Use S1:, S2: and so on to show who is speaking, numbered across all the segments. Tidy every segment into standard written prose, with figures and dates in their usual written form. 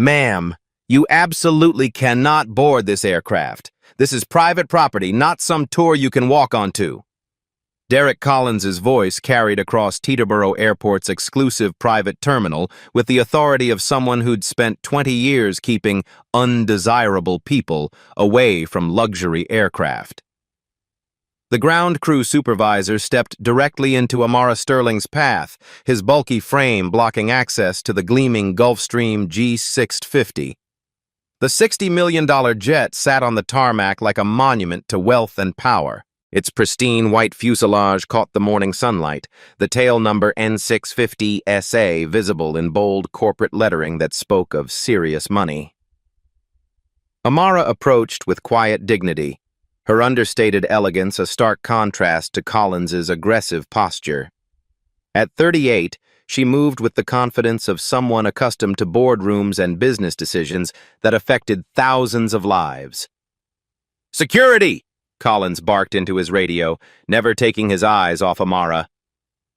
S1: Ma'am, you absolutely cannot board this aircraft. This is private property, not some tour you can walk onto. Derek Collins's voice carried across Teterboro Airport's exclusive private terminal with the authority of someone who'd spent 20 years keeping undesirable people away from luxury aircraft. The ground crew supervisor stepped directly into Amara Sterling's path, his bulky frame blocking access to the gleaming Gulfstream G650. The $60 million jet sat on the tarmac like a monument to wealth and power. Its pristine white fuselage caught the morning sunlight, the tail number N650SA visible in bold corporate lettering that spoke of serious money. Amara approached with quiet dignity, her understated elegance a stark contrast to Collins's aggressive posture. At 38, she moved with the confidence of someone accustomed to boardrooms and business decisions that affected thousands of lives. "Security!" Collins barked into his radio, never taking his eyes off Amara.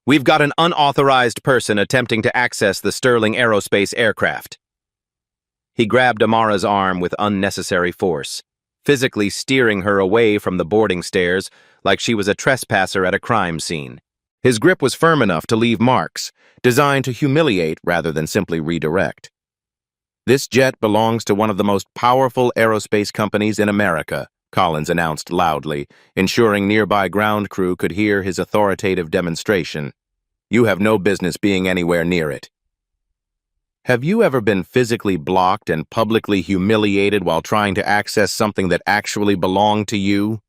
S1: "We've got an unauthorized person attempting to access the Sterling Aerospace aircraft." He grabbed Amara's arm with unnecessary force, physically steering her away from the boarding stairs like she was a trespasser at a crime scene. His grip was firm enough to leave marks, designed to humiliate rather than simply redirect. "This jet belongs to one of the most powerful aerospace companies in America," Collins announced loudly, ensuring nearby ground crew could hear his authoritative demonstration. "You have no business being anywhere near it." Have you ever been physically blocked and publicly humiliated while trying to access something that actually belonged to you?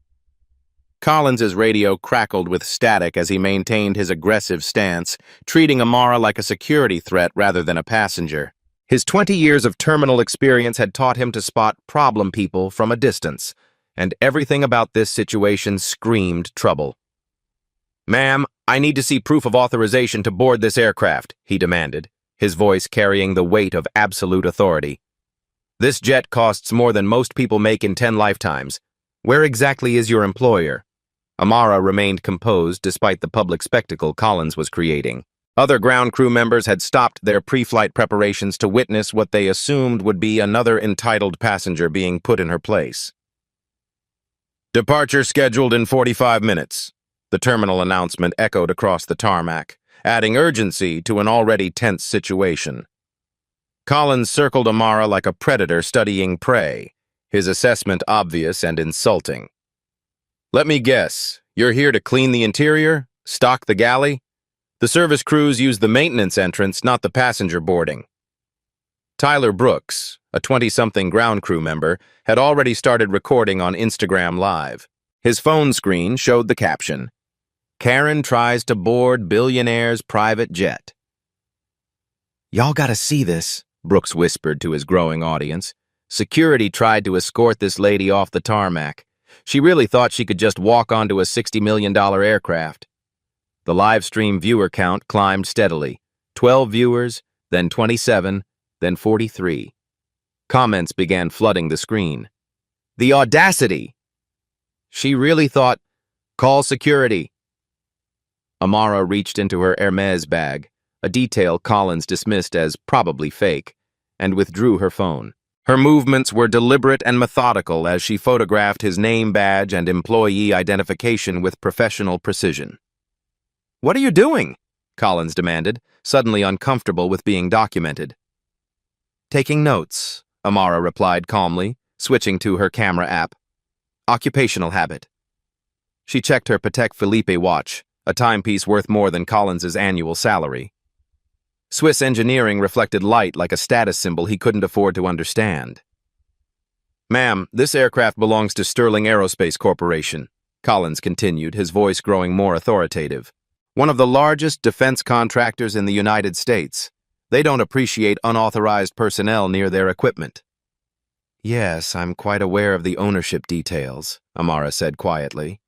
S1: Collins's radio crackled with static as he maintained his aggressive stance, treating Amara like a security threat rather than a passenger. His 20 years of terminal experience had taught him to spot problem people from a distance, and everything about this situation screamed trouble. "Ma'am, I need to see proof of authorization to board this aircraft," he demanded, his voice carrying the weight of absolute authority. "This jet costs more than most people make in 10 lifetimes. Where exactly is your employer?" Amara remained composed despite the public spectacle Collins was creating. Other ground crew members had stopped their pre-flight preparations to witness what they assumed would be another entitled passenger being put in her place. "Departure scheduled in 45 minutes, the terminal announcement echoed across the tarmac, adding urgency to an already tense situation. Collins circled Amara like a predator studying prey, his assessment obvious and insulting. "Let me guess, you're here to clean the interior? Stock the galley? The service crews use the maintenance entrance, not the passenger boarding." Tyler Brooks, a 20-something ground crew member, had already started recording on Instagram Live. His phone screen showed the caption, "Karen tries to board billionaire's private jet." "Y'all gotta see this," Brooks whispered to his growing audience. "Security tried to escort this lady off the tarmac. She really thought she could just walk onto a $60 million aircraft." The live stream viewer count climbed steadily. 12 viewers, then 27, then 43. Comments began flooding the screen. "The audacity! She really thought, call security." Amara reached into her Hermes bag, a detail Collins dismissed as probably fake, and withdrew her phone. Her movements were deliberate and methodical as she photographed his name badge and employee identification with professional precision. "What are you doing?" Collins demanded, suddenly uncomfortable with being documented. "Taking notes," Amara replied calmly, switching to her camera app. "Occupational habit." She checked her Patek Philippe watch, a timepiece worth more than Collins's annual salary. Swiss engineering reflected light like a status symbol he couldn't afford to understand. "Ma'am, this aircraft belongs to Sterling Aerospace Corporation," Collins continued, his voice growing more authoritative. "One of the largest defense contractors in the United States. They don't appreciate unauthorized personnel near their equipment." "Yes, I'm quite aware of the ownership details," Amara said quietly.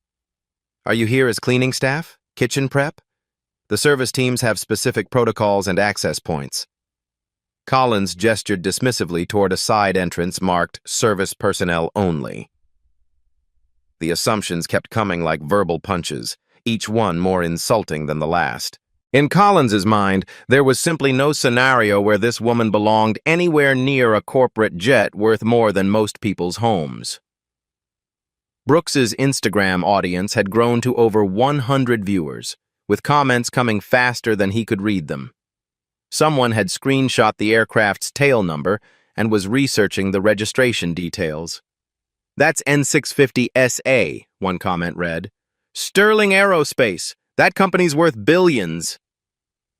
S1: "Are you here as cleaning staff? Kitchen prep? The service teams have specific protocols and access points." Collins gestured dismissively toward a side entrance marked Service Personnel Only. The assumptions kept coming like verbal punches, each one more insulting than the last. In Collins's mind, there was simply no scenario where this woman belonged anywhere near a corporate jet worth more than most people's homes. Brooks's Instagram audience had grown to over 100 viewers, with comments coming faster than he could read them. Someone had screenshot the aircraft's tail number and was researching the registration details. "That's N650SA," one comment read. "Sterling Aerospace. That company's worth billions."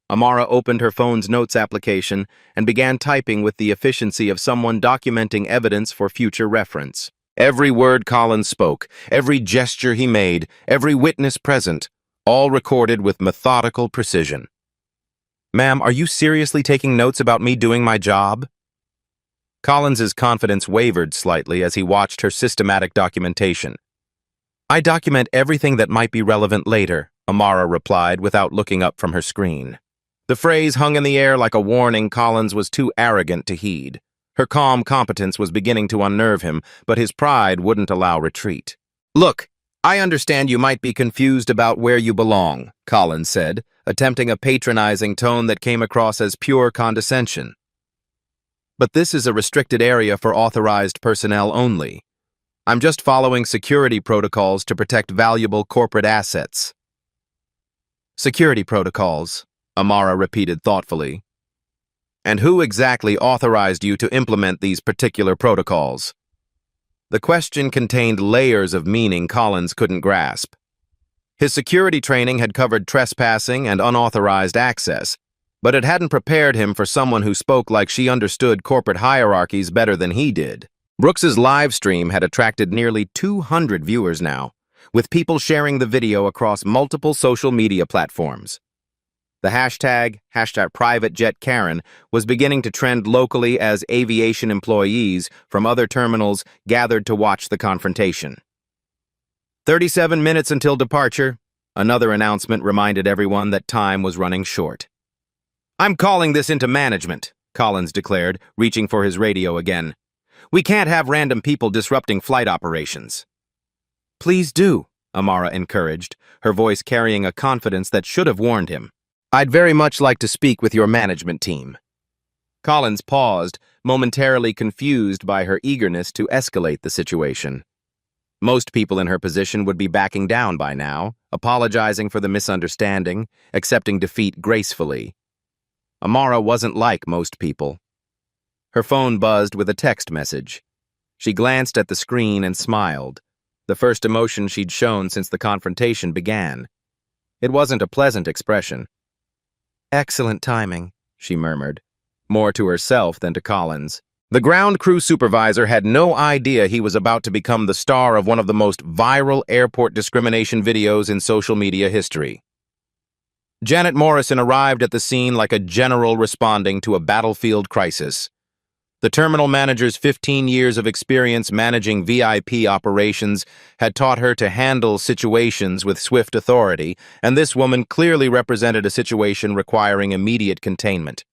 S1: Amara opened her phone's notes application and began typing with the efficiency of someone documenting evidence for future reference. Every word Collins spoke, every gesture he made, every witness present, all recorded with methodical precision. "Ma'am, are you seriously taking notes about me doing my job?" Collins's confidence wavered slightly as he watched her systematic documentation. "I document everything that might be relevant later," Amara replied without looking up from her screen. The phrase hung in the air like a warning Collins was too arrogant to heed. Her calm competence was beginning to unnerve him, but his pride wouldn't allow retreat. "Look, I understand you might be confused about where you belong," Collins said, attempting a patronizing tone that came across as pure condescension. "But this is a restricted area for authorized personnel only. I'm just following security protocols to protect valuable corporate assets." "Security protocols," Amara repeated thoughtfully. "And who exactly authorized you to implement these particular protocols?" The question contained layers of meaning Collins couldn't grasp. His security training had covered trespassing and unauthorized access, but it hadn't prepared him for someone who spoke like she understood corporate hierarchies better than he did. Brooks's live stream had attracted nearly 200 viewers now, with people sharing the video across multiple social media platforms. The hashtag #PrivateJetKaren was beginning to trend locally as aviation employees from other terminals gathered to watch the confrontation. 37 minutes until departure, another announcement reminded everyone that time was running short. "I'm calling this into management," Collins declared, reaching for his radio again. "We can't have random people disrupting flight operations." "Please do," Amara encouraged, her voice carrying a confidence that should have warned him. "I'd very much like to speak with your management team." Collins paused, momentarily confused by her eagerness to escalate the situation. Most people in her position would be backing down by now, apologizing for the misunderstanding, accepting defeat gracefully. Amara wasn't like most people. Her phone buzzed with a text message. She glanced at the screen and smiled, the first emotion she'd shown since the confrontation began. It wasn't a pleasant expression. "Excellent timing," she murmured, more to herself than to Collins. The ground crew supervisor had no idea he was about to become the star of one of the most viral airport discrimination videos in social media history. Janet Morrison arrived at the scene like a general responding to a battlefield crisis. The terminal manager's 15 years of experience managing VIP operations had taught her to handle situations with swift authority, and this woman clearly represented a situation requiring immediate containment.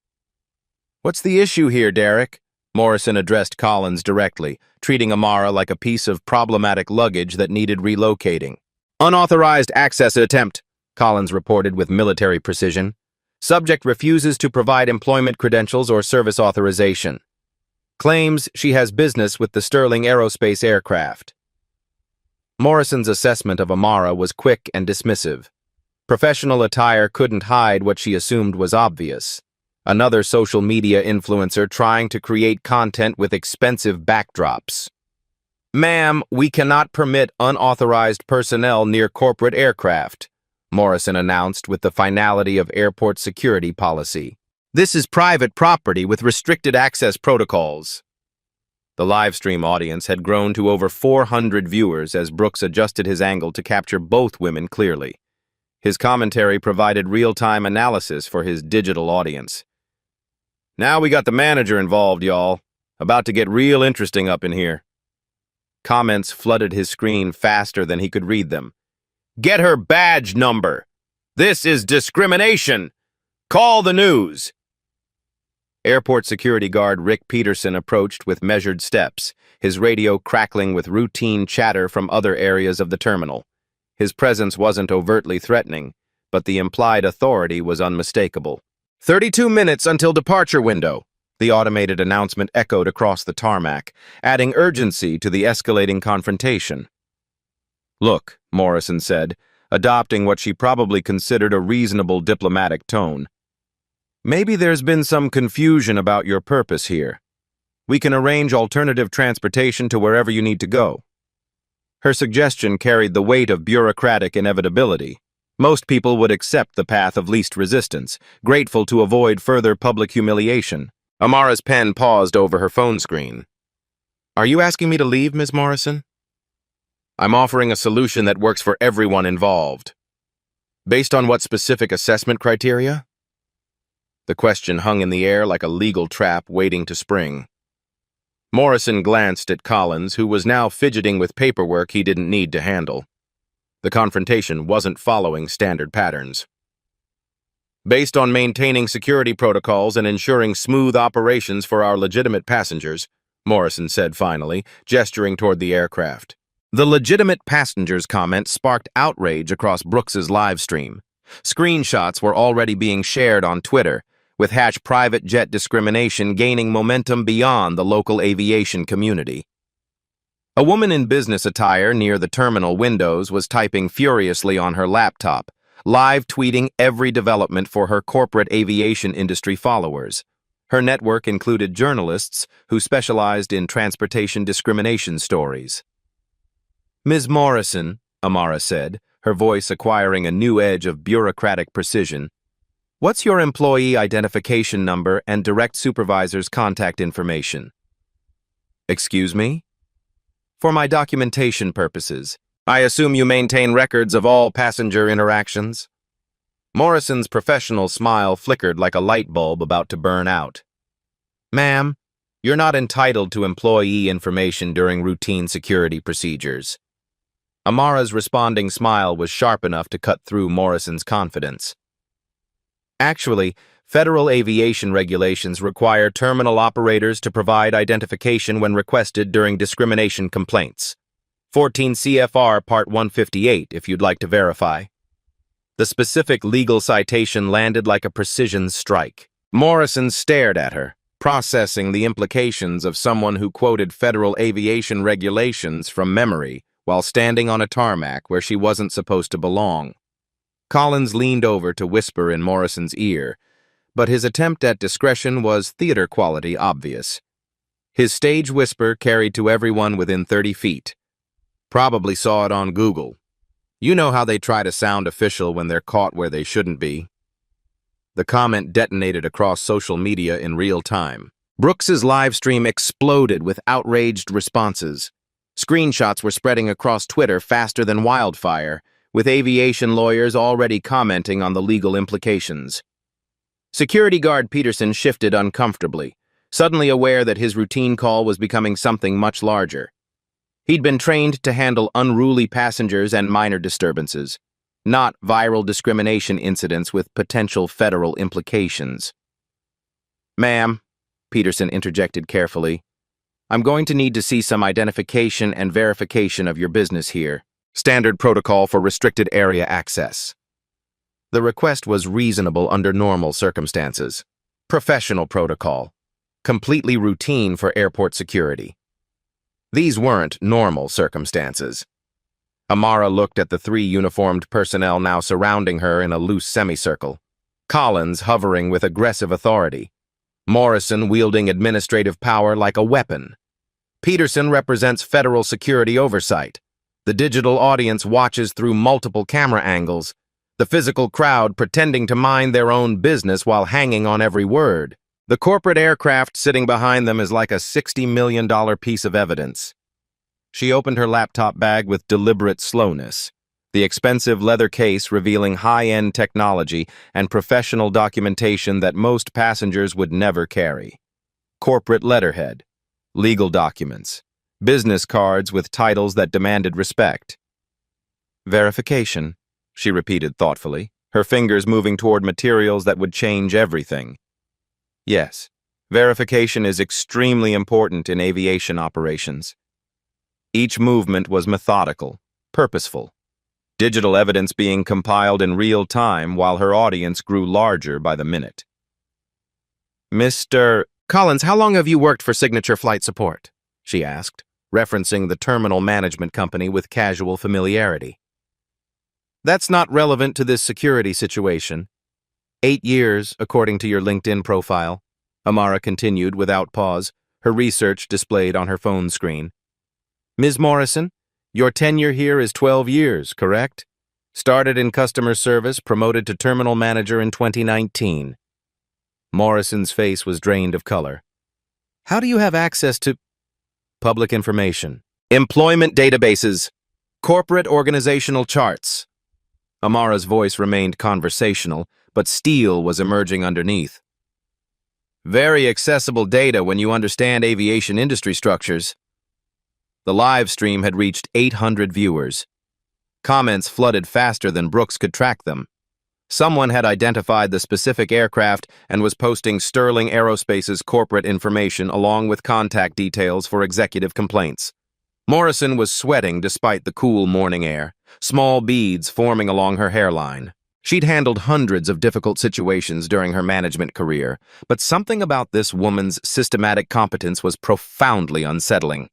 S1: "What's the issue here, Derek?" Morrison addressed Collins directly, treating Amara like a piece of problematic luggage that needed relocating. "Unauthorized access attempt," Collins reported with military precision. "Subject refuses to provide employment credentials or service authorization. Claims she has business with the Sterling Aerospace aircraft." Morrison's assessment of Amara was quick and dismissive. Professional attire couldn't hide what she assumed was obvious. Another social media influencer trying to create content with expensive backdrops. "Ma'am, we cannot permit unauthorized personnel near corporate aircraft," Morrison announced with the finality of airport security policy. "This is private property with restricted access protocols." The livestream audience had grown to over 400 viewers as Brooks adjusted his angle to capture both women clearly. His commentary provided real-time analysis for his digital audience. "Now we got the manager involved, y'all. About to get real interesting up in here." Comments flooded his screen faster than he could read them. "Get her badge number! This is discrimination! Call the news!" Airport security guard Rick Peterson approached with measured steps, his radio crackling with routine chatter from other areas of the terminal. His presence wasn't overtly threatening, but the implied authority was unmistakable. 32 minutes until departure window, the automated announcement echoed across the tarmac, adding urgency to the escalating confrontation. Look, Morrison said, adopting what she probably considered a reasonable diplomatic tone. Maybe there's been some confusion about your purpose here. We can arrange alternative transportation to wherever you need to go. Her suggestion carried the weight of bureaucratic inevitability. Most people would accept the path of least resistance, grateful to avoid further public humiliation. Amara's pen paused over her phone screen. Are you asking me to leave, Ms. Morrison? I'm offering a solution that works for everyone involved. Based on what specific assessment criteria? The question hung in the air like a legal trap waiting to spring. Morrison glanced at Collins, who was now fidgeting with paperwork he didn't need to handle. The confrontation wasn't following standard patterns. Based on maintaining security protocols and ensuring smooth operations for our legitimate passengers, Morrison said finally, gesturing toward the aircraft. The legitimate passengers comment sparked outrage across Brooks's live stream. Screenshots were already being shared on Twitter, with #private jet discrimination gaining momentum beyond the local aviation community. A woman in business attire near the terminal windows was typing furiously on her laptop, live tweeting every development for her corporate aviation industry followers. Her network included journalists who specialized in transportation discrimination stories. Ms. Morrison, Amara said, her voice acquiring a new edge of bureaucratic precision, what's your employee identification number and direct supervisor's contact information? Excuse me? For my documentation purposes, I assume you maintain records of all passenger interactions? Morrison's professional smile flickered like a light bulb about to burn out. Ma'am, you're not entitled to employee information during routine security procedures. Amara's responding smile was sharp enough to cut through Morrison's confidence. Actually, federal aviation regulations require terminal operators to provide identification when requested during discrimination complaints. 14 CFR Part 158, if you'd like to verify. The specific legal citation landed like a precision strike. Morrison stared at her, processing the implications of someone who quoted federal aviation regulations from memory while standing on a tarmac where she wasn't supposed to belong. Collins leaned over to whisper in Morrison's ear, but his attempt at discretion was theater quality obvious. His stage whisper carried to everyone within 30 feet. Probably saw it on Google. You know how they try to sound official when they're caught where they shouldn't be. The comment detonated across social media in real time. Brooks's live stream exploded with outraged responses. Screenshots were spreading across Twitter faster than wildfire, with aviation lawyers already commenting on the legal implications. Security guard Peterson shifted uncomfortably, suddenly aware that his routine call was becoming something much larger. He'd been trained to handle unruly passengers and minor disturbances, not viral discrimination incidents with potential federal implications. Ma'am, Peterson interjected carefully, I'm going to need to see some identification and verification of your business here. Standard protocol for restricted area access. The request was reasonable under normal circumstances. Professional protocol. Completely routine for airport security. These weren't normal circumstances. Amara looked at the 3 uniformed personnel now surrounding her in a loose semicircle. Collins hovering with aggressive authority. Morrison wielding administrative power like a weapon. Peterson represents federal security oversight. The digital audience watches through multiple camera angles, the physical crowd pretending to mind their own business while hanging on every word. The corporate aircraft sitting behind them is like a $60 million piece of evidence. She opened her laptop bag with deliberate slowness, the expensive leather case revealing high-end technology and professional documentation that most passengers would never carry. Corporate letterhead, legal documents, business cards with titles that demanded respect. Verification, she repeated thoughtfully, her fingers moving toward materials that would change everything. Yes, verification is extremely important in aviation operations. Each movement was methodical, purposeful, digital evidence being compiled in real time while her audience grew larger by the minute. "Mr. Collins, how long have you worked for Signature Flight Support?" she asked, referencing the terminal management company with casual familiarity. "That's not relevant to this security situation. 8 years, according to your LinkedIn profile," Amara continued without pause, her research displayed on her phone screen. "Ms. Morrison, your tenure here is 12 years, correct? Started in customer service, promoted to terminal manager in 2019. Morrison's face was drained of color. "How do you have access to public information? Employment databases, corporate organizational charts." Amara's voice remained conversational, but steel was emerging underneath. "Very accessible data when you understand aviation industry structures." The live stream had reached 800 viewers. Comments flooded faster than Brooks could track them. Someone had identified the specific aircraft and was posting Sterling Aerospace's corporate information along with contact details for executive complaints. Morrison was sweating despite the cool morning air, small beads forming along her hairline. She'd handled hundreds of difficult situations during her management career, but something about this woman's systematic competence was profoundly unsettling.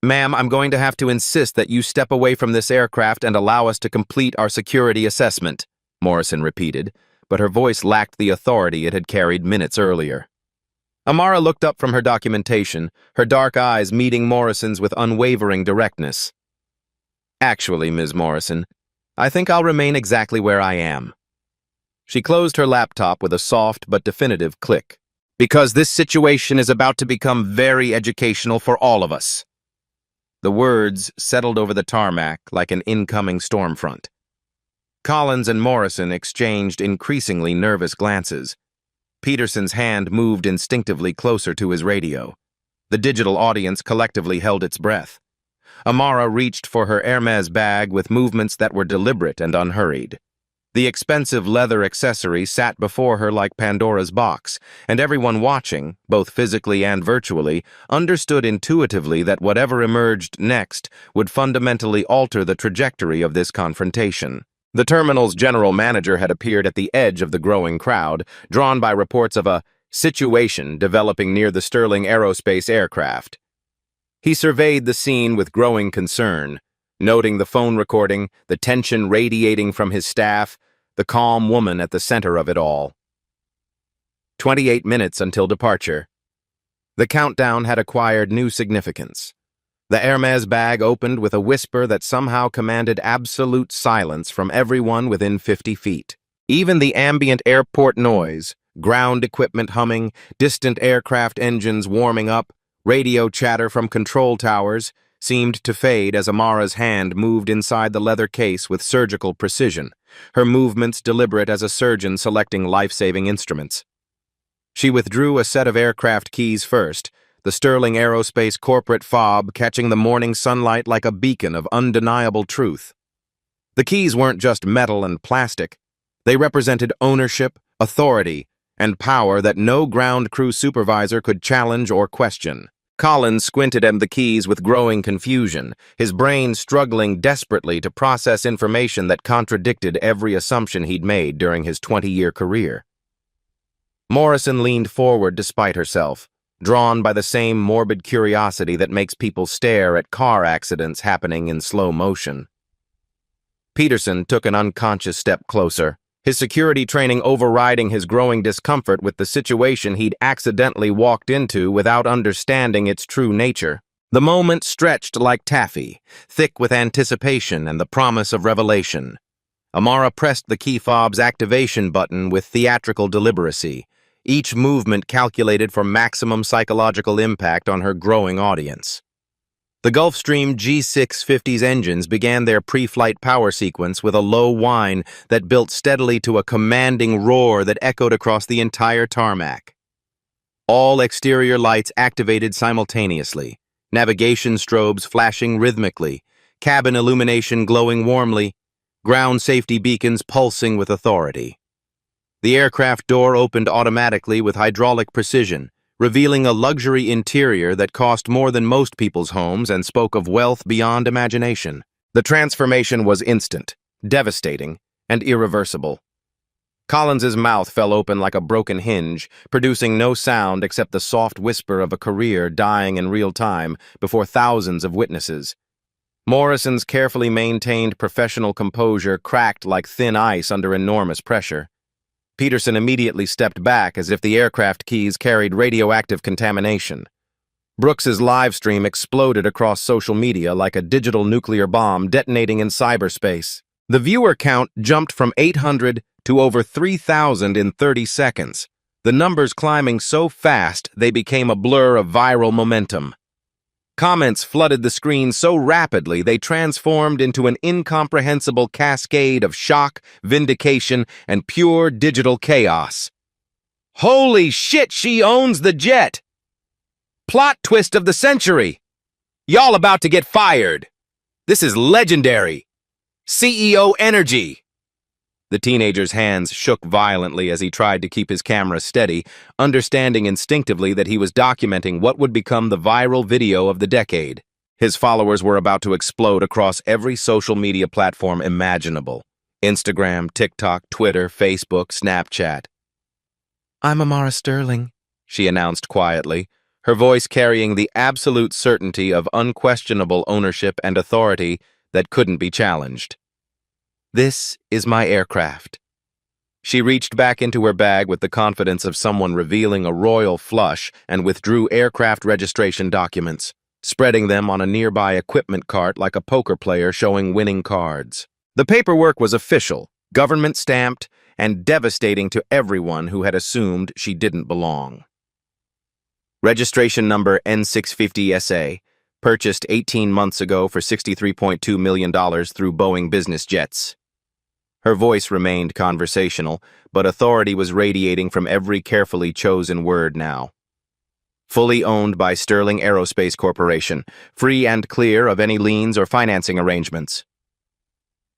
S1: "Ma'am, I'm going to have to insist that you step away from this aircraft and allow us to complete our security assessment," Morrison repeated, but her voice lacked the authority it had carried minutes earlier. Amara looked up from her documentation, her dark eyes meeting Morrison's with unwavering directness. "Actually, Ms. Morrison, I think I'll remain exactly where I am." She closed her laptop with a soft but definitive click. "Because this situation is about to become very educational for all of us." The words settled over the tarmac like an incoming storm front. Collins and Morrison exchanged increasingly nervous glances. Peterson's hand moved instinctively closer to his radio. The digital audience collectively held its breath. Amara reached for her Hermes bag with movements that were deliberate and unhurried. The expensive leather accessory sat before her like Pandora's box, and everyone watching, both physically and virtually, understood intuitively that whatever emerged next would fundamentally alter the trajectory of this confrontation. The terminal's general manager had appeared at the edge of the growing crowd, drawn by reports of a situation developing near the Sterling Aerospace aircraft. He surveyed the scene with growing concern, noting the phone recording, the tension radiating from his staff, the calm woman at the center of it all. 28 minutes until departure. The countdown had acquired new significance. The Hermes bag opened with a whisper that somehow commanded absolute silence from everyone within 50 feet. Even the ambient airport noise, ground equipment humming, distant aircraft engines warming up, radio chatter from control towers, seemed to fade as Amara's hand moved inside the leather case with surgical precision, her movements deliberate as a surgeon selecting life-saving instruments. She withdrew a set of aircraft keys first, the Sterling Aerospace corporate fob catching the morning sunlight like a beacon of undeniable truth. The keys weren't just metal and plastic. They represented ownership, authority, and power that no ground crew supervisor could challenge or question. Collins squinted at the keys with growing confusion, his brain struggling desperately to process information that contradicted every assumption he'd made during his 20-year career. Morrison leaned forward despite herself, drawn by the same morbid curiosity that makes people stare at car accidents happening in slow motion. Peterson took an unconscious step closer, his security training overriding his growing discomfort with the situation he'd accidentally walked into without understanding its true nature. The moment stretched like taffy, thick with anticipation and the promise of revelation. Amara pressed the key fob's activation button with theatrical deliberacy, each movement calculated for maximum psychological impact on her growing audience. The Gulfstream G650's engines began their pre-flight power sequence with a low whine that built steadily to a commanding roar that echoed across the entire tarmac. All exterior lights activated simultaneously, navigation strobes flashing rhythmically, cabin illumination glowing warmly, ground safety beacons pulsing with authority. The aircraft door opened automatically with hydraulic precision, revealing a luxury interior that cost more than most people's homes and spoke of wealth beyond imagination. The transformation was instant, devastating, and irreversible. Collins's mouth fell open like a broken hinge, producing no sound except the soft whisper of a career dying in real time before thousands of witnesses. Morrison's carefully maintained professional composure cracked like thin ice under enormous pressure. Peterson immediately stepped back as if the aircraft keys carried radioactive contamination. Brooks's live stream exploded across social media like a digital nuclear bomb detonating in cyberspace. The viewer count jumped from 800 to over 3,000 in 30 seconds, the numbers climbing so fast they became a blur of viral momentum. Comments flooded the screen so rapidly they transformed into an incomprehensible cascade of shock, vindication, and pure digital chaos. Holy shit, she owns the jet! Plot twist of the century! Y'all about to get fired! This is legendary! CEO energy! The teenager's hands shook violently as he tried to keep his camera steady, understanding instinctively that he was documenting what would become the viral video of the decade. His followers were about to explode across every social media platform imaginable: Instagram, TikTok, Twitter, Facebook, Snapchat. "I'm Amara Sterling," she announced quietly, her voice carrying the absolute certainty of unquestionable ownership and authority that couldn't be challenged. "This is my aircraft." She reached back into her bag with the confidence of someone revealing a royal flush and withdrew aircraft registration documents, spreading them on a nearby equipment cart like a poker player showing winning cards. The paperwork was official, government-stamped, and devastating to everyone who had assumed she didn't belong. Registration number N650SA, purchased 18 months ago for $63.2 million through Boeing Business Jets. Her voice remained conversational, but authority was radiating from every carefully chosen word now. Fully owned by Sterling Aerospace Corporation, free and clear of any liens or financing arrangements.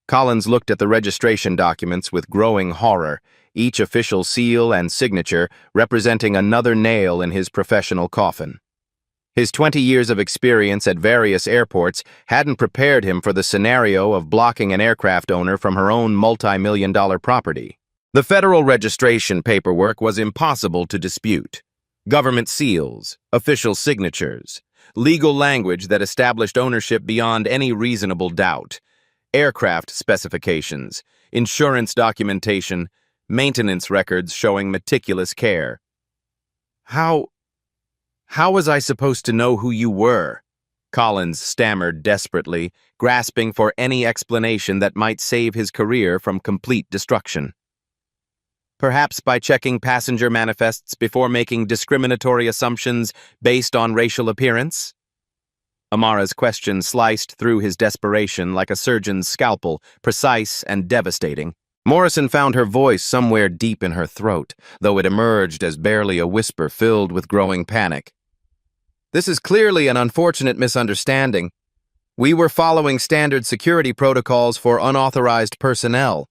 S1: Collins looked at the registration documents with growing horror, each official seal and signature representing another nail in his professional coffin. His 20 years of experience at various airports hadn't prepared him for the scenario of blocking an aircraft owner from her own multi-million-dollar property. The federal registration paperwork was impossible to dispute. Government seals, official signatures, legal language that established ownership beyond any reasonable doubt, aircraft specifications, insurance documentation, maintenance records showing meticulous care. How was I supposed to know who you were?" Collins stammered desperately, grasping for any explanation that might save his career from complete destruction. "Perhaps by checking passenger manifests before making discriminatory assumptions based on racial appearance?" Amara's question sliced through his desperation like a surgeon's scalpel, precise and devastating. Morrison found her voice somewhere deep in her throat, though it emerged as barely a whisper filled with growing panic. "This is clearly an unfortunate misunderstanding. We were following standard security protocols for unauthorized personnel."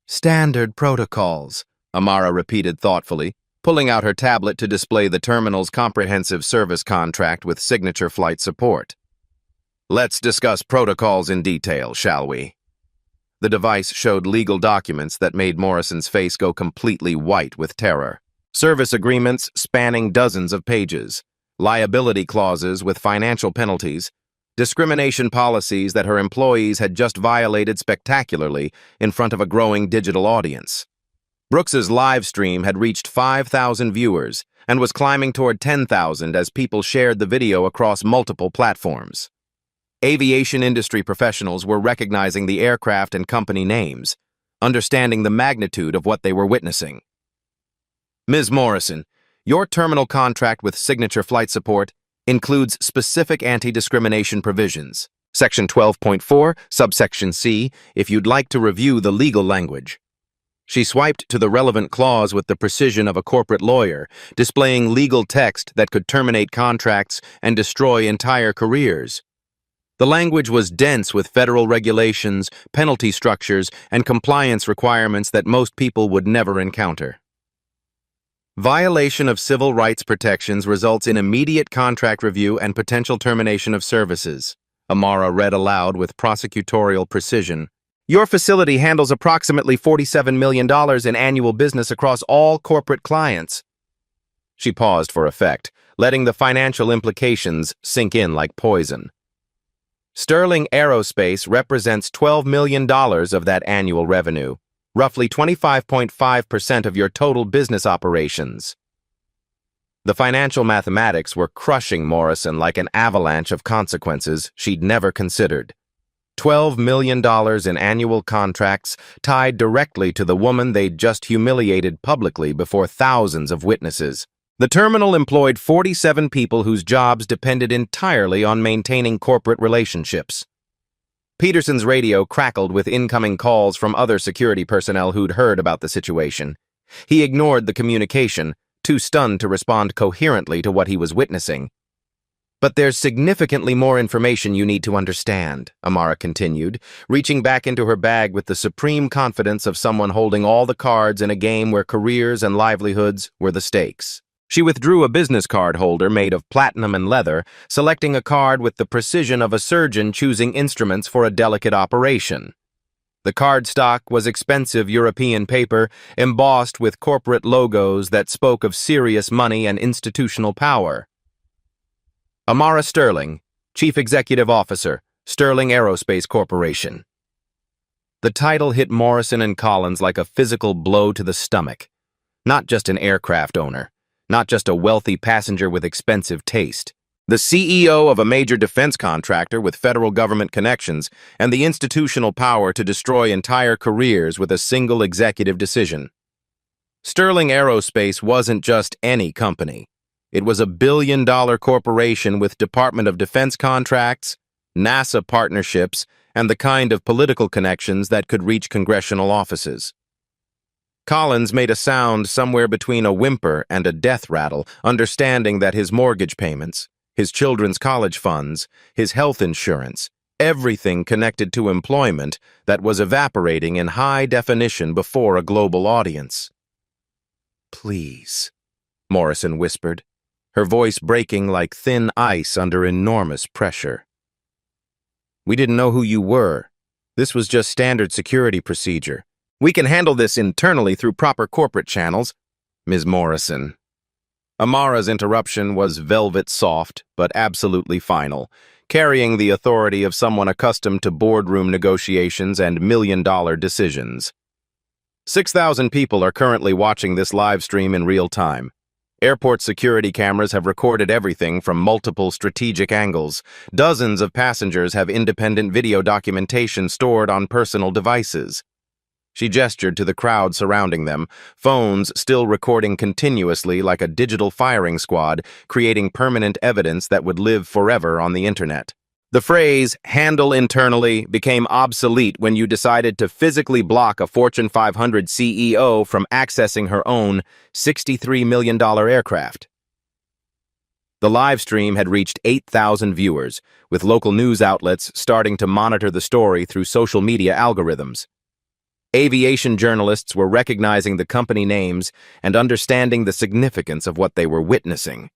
S1: "Standard protocols," Amara repeated thoughtfully, pulling out her tablet to display the terminal's comprehensive service contract with signature flight support. "Let's discuss protocols in detail, shall we?" The device showed legal documents that made Morrison's face go completely white with terror. Service agreements spanning dozens of pages, liability clauses with financial penalties, discrimination policies that her employees had just violated spectacularly in front of a growing digital audience. Brooks's live stream had reached 5,000 viewers and was climbing toward 10,000 as people shared the video across multiple platforms. Aviation industry professionals were recognizing the aircraft and company names, understanding the magnitude of what they were witnessing. "Ms. Morrison, your terminal contract with Signature Flight Support includes specific anti-discrimination provisions. Section 12.4, subsection C, if you'd like to review the legal language." She swiped to the relevant clause with the precision of a corporate lawyer, displaying legal text that could terminate contracts and destroy entire careers. The language was dense with federal regulations, penalty structures, and compliance requirements that most people would never encounter. Violation of civil rights protections results in immediate contract review and potential termination of services. Amara read aloud with prosecutorial precision. Your facility handles approximately $47 million in annual business across all corporate clients. She paused for effect, letting the financial implications sink in like poison. Sterling Aerospace represents $12 million of that annual revenue, roughly 25.5% of your total business operations. The financial mathematics were crushing Morrison like an avalanche of consequences she'd never considered. $12 million in annual contracts tied directly to the woman they'd just humiliated publicly before thousands of witnesses. The terminal employed 47 people whose jobs depended entirely on maintaining corporate relationships. Peterson's radio crackled with incoming calls from other security personnel who'd heard about the situation. He ignored the communication, too stunned to respond coherently to what he was witnessing. But there's significantly more information you need to understand, Amara continued, reaching back into her bag with the supreme confidence of someone holding all the cards in a game where careers and livelihoods were the stakes. She withdrew a business card holder made of platinum and leather, selecting a card with the precision of a surgeon choosing instruments for a delicate operation. The cardstock was expensive European paper, embossed with corporate logos that spoke of serious money and institutional power. Amara Sterling, Chief Executive Officer, Sterling Aerospace Corporation. The title hit Morrison and Collins like a physical blow to the stomach. Not just an aircraft owner. Not just a wealthy passenger with expensive taste. The CEO of a major defense contractor with federal government connections and the institutional power to destroy entire careers with a single executive decision. Sterling Aerospace wasn't just any company. It was a billion-dollar corporation with Department of Defense contracts, NASA partnerships, and the kind of political connections that could reach congressional offices. Collins made a sound somewhere between a whimper and a death rattle, understanding that his mortgage payments, his children's college funds, his health insurance, everything connected to employment that was evaporating in high definition before a global audience. "Please," Morrison whispered, her voice breaking like thin ice under enormous pressure. "We didn't know who you were. This was just standard security procedure. We can handle this internally through proper corporate channels, Ms. Morrison." Amara's interruption was velvet soft, but absolutely final, carrying the authority of someone accustomed to boardroom negotiations and million-dollar decisions. 6,000 people are currently watching this live stream in real time. Airport security cameras have recorded everything from multiple strategic angles. Dozens of passengers have independent video documentation stored on personal devices. She gestured to the crowd surrounding them, phones still recording continuously like a digital firing squad, creating permanent evidence that would live forever on the internet. The phrase, "handle internally," became obsolete when you decided to physically block a Fortune 500 CEO from accessing her own $63 million aircraft. The live stream had reached 8,000 viewers, with local news outlets starting to monitor the story through social media algorithms. Aviation journalists were recognizing the company names and understanding the significance of what they were witnessing.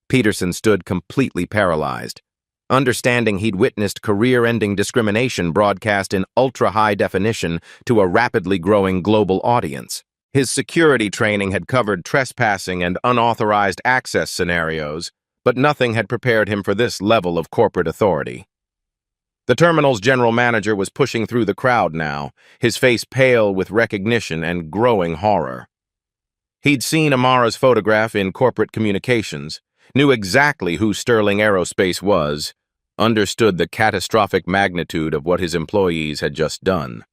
S1: Peterson stood completely paralyzed, understanding he'd witnessed career-ending discrimination broadcast in ultra-high definition to a rapidly growing global audience. His security training had covered trespassing and unauthorized access scenarios, but nothing had prepared him for this level of corporate authority. The terminal's general manager was pushing through the crowd now, his face pale with recognition and growing horror. He'd seen Amara's photograph in corporate communications, knew exactly who Sterling Aerospace was, understood the catastrophic magnitude of what his employees had just done.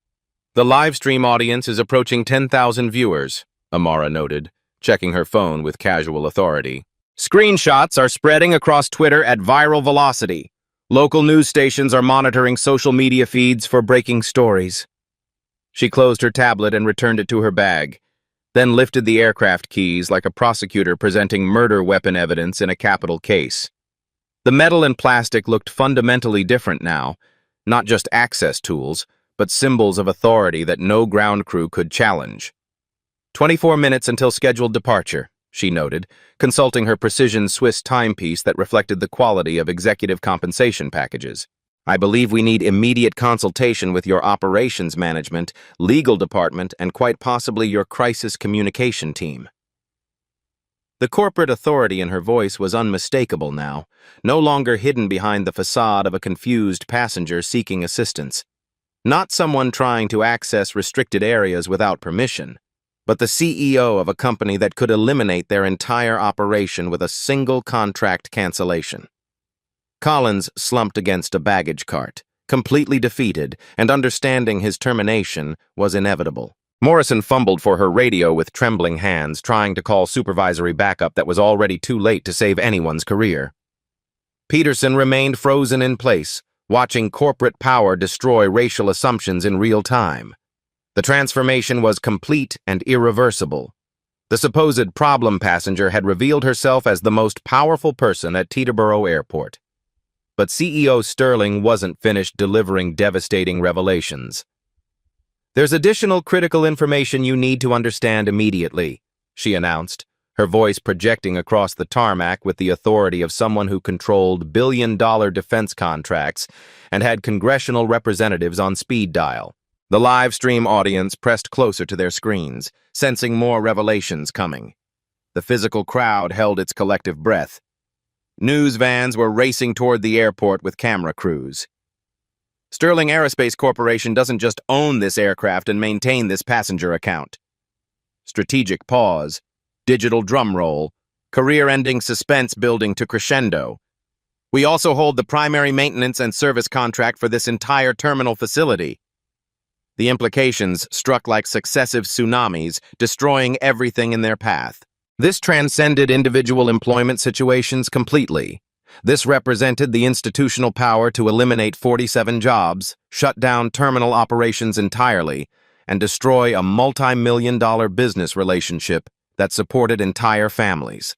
S1: "The live stream audience is approaching 10,000 viewers, Amara noted, checking her phone with casual authority. "Screenshots are spreading across Twitter at viral velocity. Local news stations are monitoring social media feeds for breaking stories." She closed her tablet and returned it to her bag, then lifted the aircraft keys like a prosecutor presenting murder weapon evidence in a capital case. The metal and plastic looked fundamentally different now, not just access tools, but symbols of authority that no ground crew could challenge. 24 minutes until scheduled departure, she noted, consulting her precision Swiss timepiece that reflected the quality of executive compensation packages. I believe we need immediate consultation with your operations management, legal department, and quite possibly your crisis communication team. The corporate authority in her voice was unmistakable now, no longer hidden behind the facade of a confused passenger seeking assistance. Not someone trying to access restricted areas without permission, but the CEO of a company that could eliminate their entire operation with a single contract cancellation. Collins slumped against a baggage cart, completely defeated, and understanding his termination was inevitable. Morrison fumbled for her radio with trembling hands, trying to call supervisory backup that was already too late to save anyone's career. Peterson remained frozen in place, watching corporate power destroy racial assumptions in real time. The transformation was complete and irreversible. The supposed problem passenger had revealed herself as the most powerful person at Teterboro Airport. But CEO Sterling wasn't finished delivering devastating revelations. "There's additional critical information you need to understand immediately," she announced, her voice projecting across the tarmac with the authority of someone who controlled billion-dollar defense contracts and had congressional representatives on speed dial. The live stream audience pressed closer to their screens, sensing more revelations coming. The physical crowd held its collective breath. News vans were racing toward the airport with camera crews. Sterling Aerospace Corporation doesn't just own this aircraft and maintain this passenger account. Strategic pause, digital drum roll, career-ending suspense building to crescendo. We also hold the primary maintenance and service contract for this entire terminal facility. The implications struck like successive tsunamis, destroying everything in their path. This transcended individual employment situations completely. This represented the institutional power to eliminate 47 jobs, shut down terminal operations entirely, and destroy a multi-million-dollar business relationship that supported entire families.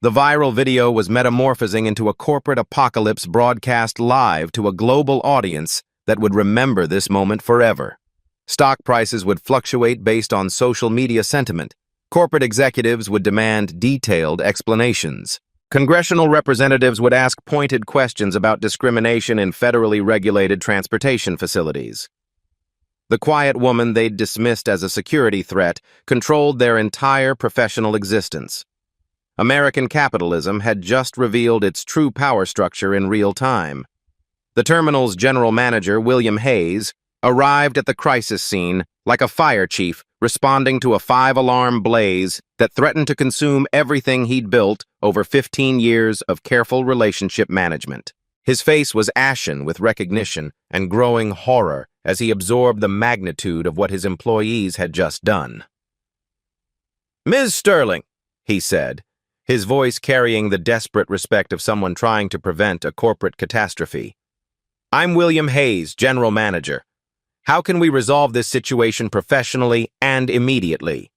S1: The viral video was metamorphosing into a corporate apocalypse broadcast live to a global audience that would remember this moment forever. Stock prices would fluctuate based on social media sentiment. Corporate executives would demand detailed explanations. Congressional representatives would ask pointed questions about discrimination in federally regulated transportation facilities. The quiet woman they'd dismissed as a security threat controlled their entire professional existence. American capitalism had just revealed its true power structure in real time. The terminal's general manager, William Hayes, arrived at the crisis scene like a fire chief responding to a 5-alarm blaze that threatened to consume everything he'd built over 15 years of careful relationship management. His face was ashen with recognition and growing horror as he absorbed the magnitude of what his employees had just done. "Ms. Sterling," he said, his voice carrying the desperate respect of someone trying to prevent a corporate catastrophe. "I'm William Hayes, General Manager. How can we resolve this situation professionally and immediately?"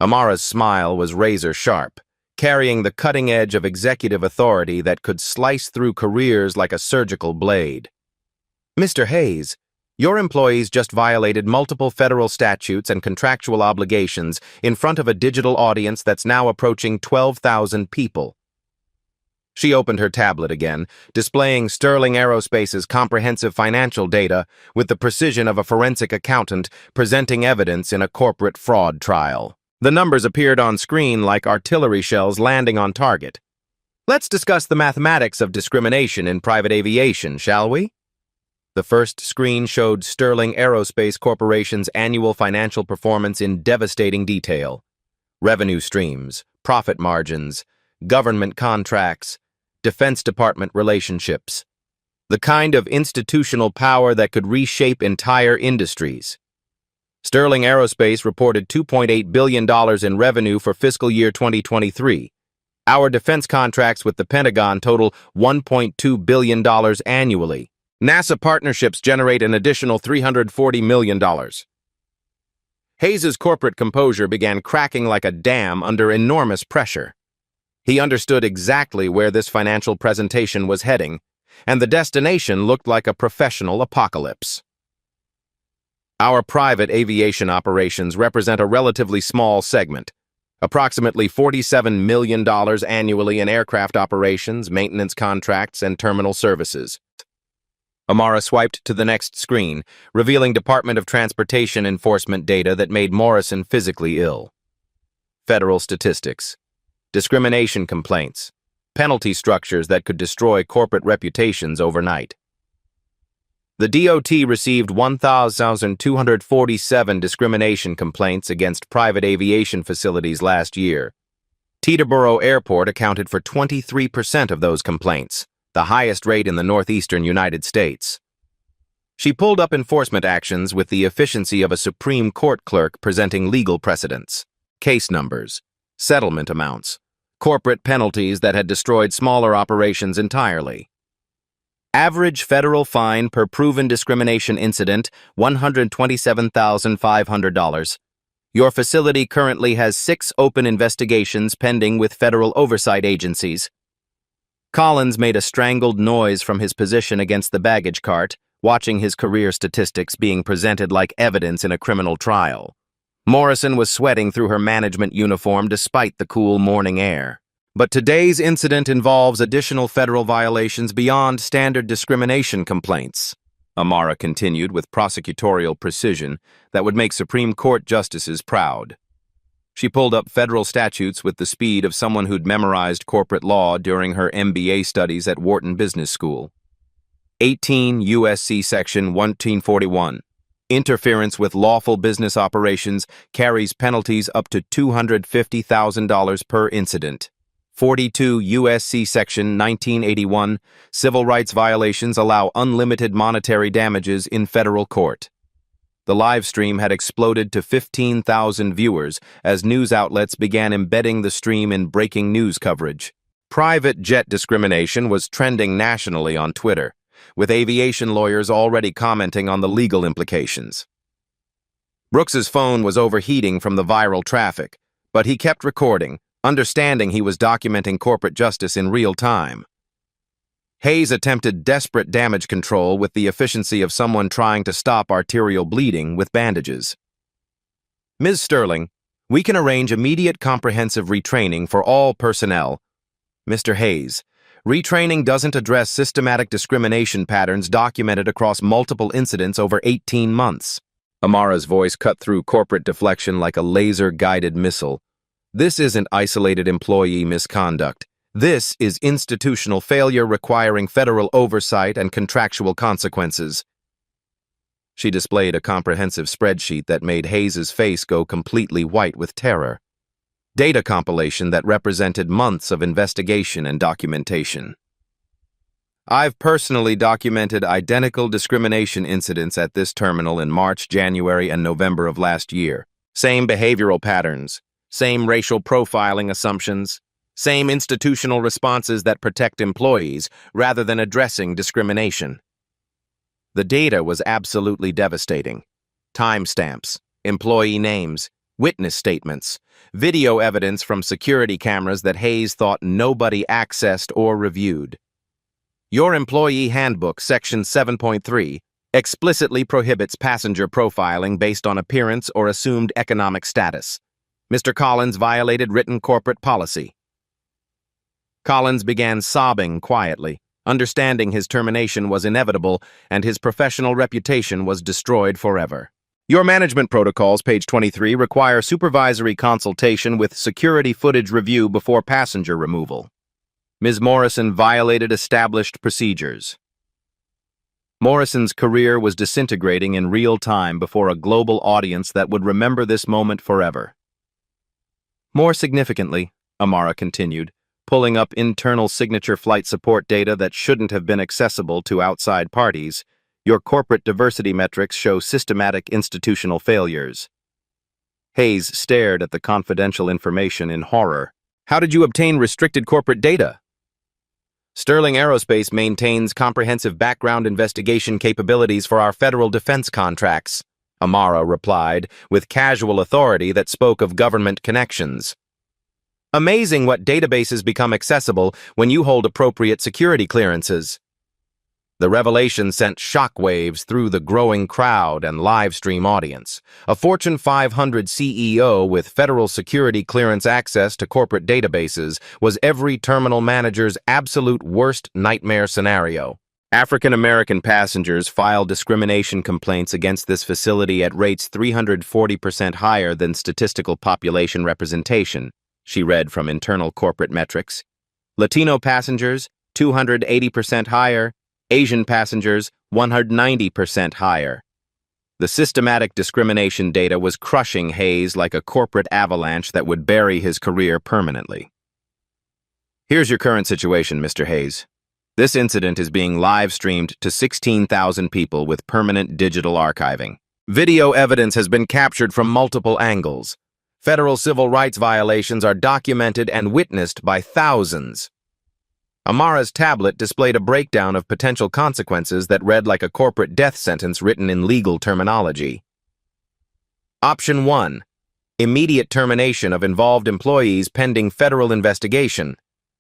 S1: Amara's smile was razor-sharp, carrying the cutting edge of executive authority that could slice through careers like a surgical blade. "Mr. Hayes, your employees just violated multiple federal statutes and contractual obligations in front of a digital audience that's now approaching 12,000 people." She opened her tablet again, displaying Sterling Aerospace's comprehensive financial data with the precision of a forensic accountant presenting evidence in a corporate fraud trial. The numbers appeared on screen like artillery shells landing on target. "Let's discuss the mathematics of discrimination in private aviation, shall we?" The first screen showed Sterling Aerospace Corporation's annual financial performance in devastating detail. Revenue streams, profit margins, government contracts, Defense Department relationships. The kind of institutional power that could reshape entire industries. Sterling Aerospace reported $2.8 billion in revenue for fiscal year 2023. Our defense contracts with the Pentagon total $1.2 billion annually. NASA partnerships generate an additional $340 million. Hayes's corporate composure began cracking like a dam under enormous pressure. He understood exactly where this financial presentation was heading, and the destination looked like a professional apocalypse. "Our private aviation operations represent a relatively small segment. Approximately $47 million annually in aircraft operations, maintenance contracts, and terminal services. Amara swiped to the next screen, revealing Department of Transportation enforcement data that made Morrison physically ill. Federal statistics. Discrimination complaints. Penalty structures that could destroy corporate reputations overnight. The DOT received 1,247 discrimination complaints against private aviation facilities last year. Teterboro Airport accounted for 23% of those complaints, the highest rate in the northeastern United States. She pulled up enforcement actions with the efficiency of a Supreme Court clerk presenting legal precedents, case numbers, settlement amounts, corporate penalties that had destroyed smaller operations entirely. Average federal fine per proven discrimination incident, $127,500. Your facility currently has 6 open investigations pending with federal oversight agencies. Collins made a strangled noise from his position against the baggage cart, watching his career statistics being presented like evidence in a criminal trial. Morrison was sweating through her management uniform despite the cool morning air. But today's incident involves additional federal violations beyond standard discrimination complaints, Amara continued with prosecutorial precision that would make Supreme Court justices proud. She pulled up federal statutes with the speed of someone who'd memorized corporate law during her MBA studies at Wharton Business School. 18 U.S.C. Section 1941. Interference with lawful business operations carries penalties up to $250,000 per incident. 42 U.S.C. Section 1981, civil rights violations allow unlimited monetary damages in federal court. The live stream had exploded to 15,000 viewers as news outlets began embedding the stream in breaking news coverage. Private jet discrimination was trending nationally on Twitter, with aviation lawyers already commenting on the legal implications. Brooks's phone was overheating from the viral traffic, but he kept recording, understanding he was documenting corporate justice in real time. Hayes attempted desperate damage control with the efficiency of someone trying to stop arterial bleeding with bandages. Ms. Sterling, we can arrange immediate comprehensive retraining for all personnel. Mr. Hayes, retraining doesn't address systematic discrimination patterns documented across multiple incidents over 18 months. Amara's voice cut through corporate deflection like a laser-guided missile. This isn't isolated employee misconduct. This is institutional failure requiring federal oversight and contractual consequences. She displayed a comprehensive spreadsheet that made Hayes's face go completely white with terror. Data compilation that represented months of investigation and documentation. I've personally documented identical discrimination incidents at this terminal in March, January, and November of last year. Same behavioral patterns. Same racial profiling assumptions, same institutional responses that protect employees rather than addressing discrimination. The data was absolutely devastating. Timestamps, employee names, witness statements, video evidence from security cameras that Hayes thought nobody accessed or reviewed. Your Employee Handbook, Section 7.3, explicitly prohibits passenger profiling based on appearance or assumed economic status. Mr. Collins violated written corporate policy. Collins began sobbing quietly, understanding his termination was inevitable and his professional reputation was destroyed forever. Your management protocols, page 23, require supervisory consultation with security footage review before passenger removal. Ms. Morrison violated established procedures. Morrison's career was disintegrating in real time before a global audience that would remember this moment forever. More significantly, Amara continued, pulling up internal signature flight support data that shouldn't have been accessible to outside parties, your corporate diversity metrics show systematic institutional failures. Hayes stared at the confidential information in horror. How did you obtain restricted corporate data? Sterling Aerospace maintains comprehensive background investigation capabilities for our federal defense contracts, Amara replied, with casual authority that spoke of government connections. Amazing what databases become accessible when you hold appropriate security clearances. The revelation sent shockwaves through the growing crowd and live stream audience. A Fortune 500 CEO with federal security clearance access to corporate databases was every terminal manager's absolute worst nightmare scenario. African-American passengers filed discrimination complaints against this facility at rates 340% higher than statistical population representation, she read from internal corporate metrics. Latino passengers, 280% higher. Asian passengers, 190% higher. The systematic discrimination data was crushing Hayes like a corporate avalanche that would bury his career permanently. Here's your current situation, Mr. Hayes. This incident is being live-streamed to 16,000 people with permanent digital archiving. Video evidence has been captured from multiple angles. Federal civil rights violations are documented and witnessed by thousands. Amara's tablet displayed a breakdown of potential consequences that read like a corporate death sentence written in legal terminology. Option 1. Immediate termination of involved employees pending federal investigation.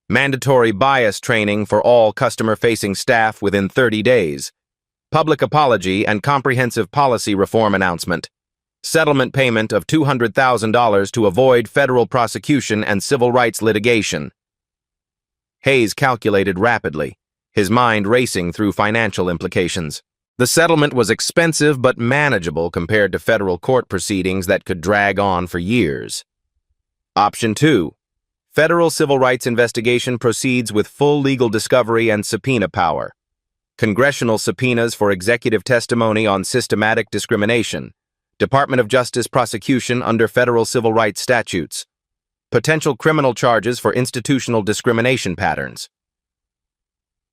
S1: Mandatory bias training for all customer-facing staff within 30 days. Public apology and comprehensive policy reform announcement. Settlement payment of $200,000 to avoid federal prosecution and civil rights litigation. Hayes calculated rapidly, his mind racing through financial implications. The settlement was expensive but manageable compared to federal court proceedings that could drag on for years. Option 2. Federal civil rights investigation proceeds with full legal discovery and subpoena power. Congressional subpoenas for executive testimony on systematic discrimination. Department of Justice prosecution under federal civil rights statutes. Potential criminal charges for institutional discrimination patterns.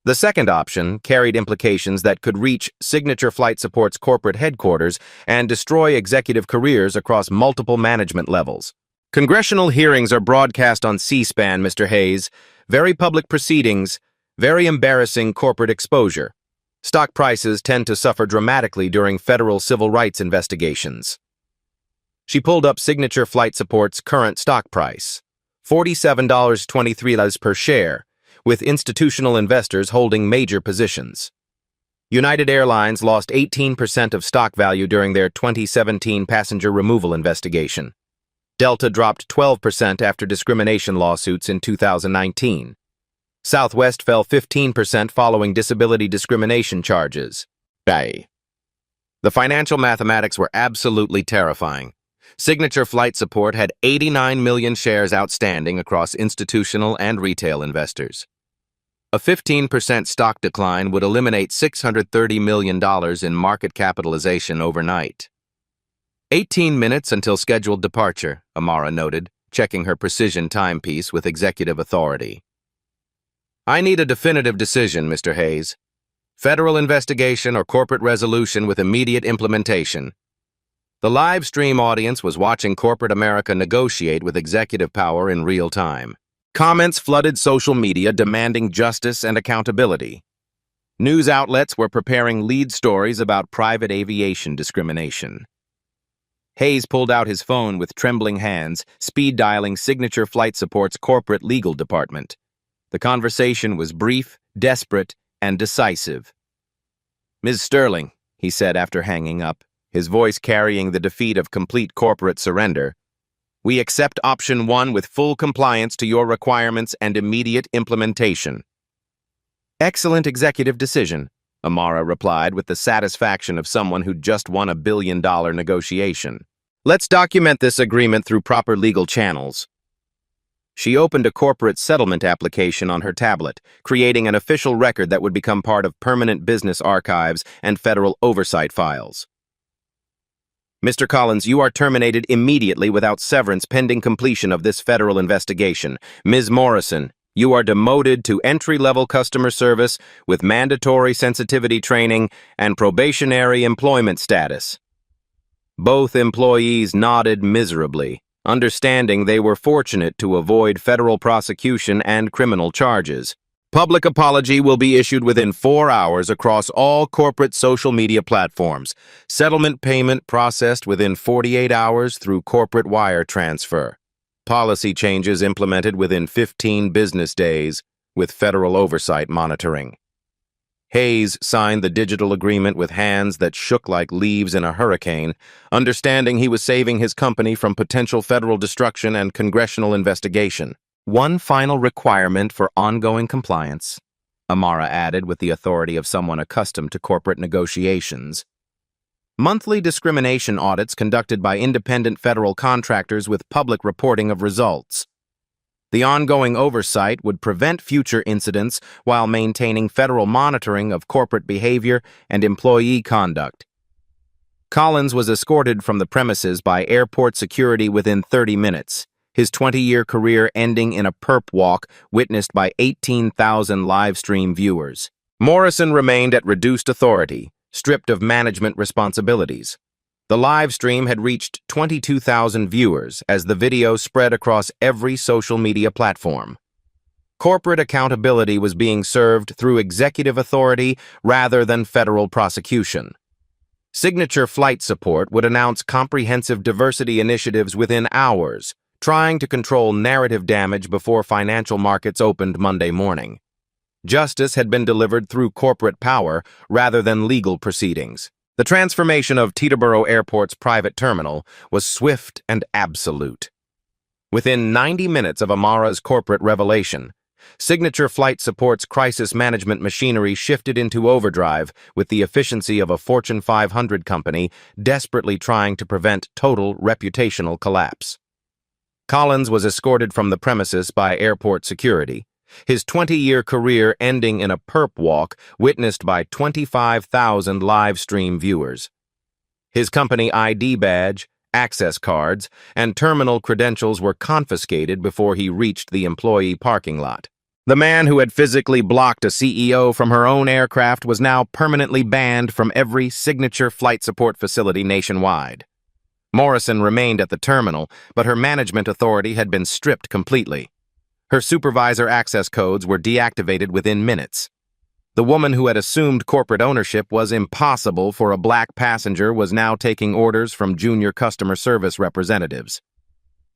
S1: The second option carried implications that could reach Signature Flight Support's corporate headquarters and destroy executive careers across multiple management levels. Congressional hearings are broadcast on C-SPAN, Mr. Hayes. Very public proceedings, very embarrassing corporate exposure. Stock prices tend to suffer dramatically during federal civil rights investigations. She pulled up Signature Flight Support's current stock price, $47.23 per share, with institutional investors holding major positions. United Airlines lost 18% of stock value during their 2017 passenger removal investigation. Delta dropped 12% after discrimination lawsuits in 2019. Southwest fell 15% following disability discrimination charges. The financial mathematics were absolutely terrifying. Signature Flight Support had 89 million shares outstanding across institutional and retail investors. A 15% stock decline would eliminate $630 million in market capitalization overnight. 18 minutes until scheduled departure, Amara noted, checking her precision timepiece with executive authority. I need a definitive decision, Mr. Hayes. Federal investigation or corporate resolution with immediate implementation. The live stream audience was watching corporate America negotiate with executive power in real time. Comments flooded social media demanding justice and accountability. News outlets were preparing lead stories about private aviation discrimination. Hayes pulled out his phone with trembling hands, speed-dialing Signature Flight Support's corporate legal department. The conversation was brief, desperate, and decisive. "Ms. Sterling," he said after hanging up, his voice carrying the defeat of complete corporate surrender, "we accept option 1 with full compliance to your requirements and immediate implementation." "Excellent executive decision," Amara replied with the satisfaction of someone who'd just won a billion-dollar negotiation. "Let's document this agreement through proper legal channels." She opened a corporate settlement application on her tablet, creating an official record that would become part of permanent business archives and federal oversight files. "Mr. Collins, you are terminated immediately without severance pending completion of this federal investigation. Ms. Morrison, you are demoted to entry-level customer service with mandatory sensitivity training and probationary employment status." Both employees nodded miserably, understanding they were fortunate to avoid federal prosecution and criminal charges. Public apology will be issued within 4 hours across all corporate social media platforms. Settlement payment processed within 48 hours through corporate wire transfer. Policy changes implemented within 15 business days with federal oversight monitoring. Hayes signed the digital agreement with hands that shook like leaves in a hurricane, understanding he was saving his company from potential federal destruction and congressional investigation. One final requirement for ongoing compliance, Amara added with the authority of someone accustomed to corporate negotiations. Monthly discrimination audits conducted by independent federal contractors with public reporting of results. The ongoing oversight would prevent future incidents while maintaining federal monitoring of corporate behavior and employee conduct. Collins was escorted from the premises by airport security within 30 minutes, his 20-year career ending in a perp walk witnessed by 18,000 live stream viewers. Morrison remained at reduced authority, stripped of management responsibilities. The live stream had reached 22,000 viewers as the video spread across every social media platform. Corporate accountability was being served through executive authority rather than federal prosecution. Signature Flight Support would announce comprehensive diversity initiatives within hours, trying to control narrative damage before financial markets opened Monday morning. Justice had been delivered through corporate power rather than legal proceedings. The transformation of Teterboro Airport's private terminal was swift and absolute. Within 90 minutes of Amara's corporate revelation, Signature Flight Support's crisis management machinery shifted into overdrive with the efficiency of a Fortune 500 company desperately trying to prevent total reputational collapse. Collins was escorted from the premises by airport security, his 20-year career ending in a perp walk witnessed by 25,000 live stream viewers. His company ID badge, access cards, and terminal credentials were confiscated before he reached the employee parking lot. The man who had physically blocked a CEO from her own aircraft was now permanently banned from every Signature Flight Support facility nationwide. Morrison remained at the terminal, but her management authority had been stripped completely. Her supervisor access codes were deactivated within minutes. The woman who had assumed corporate ownership was impossible for a black passenger was now taking orders from junior customer service representatives.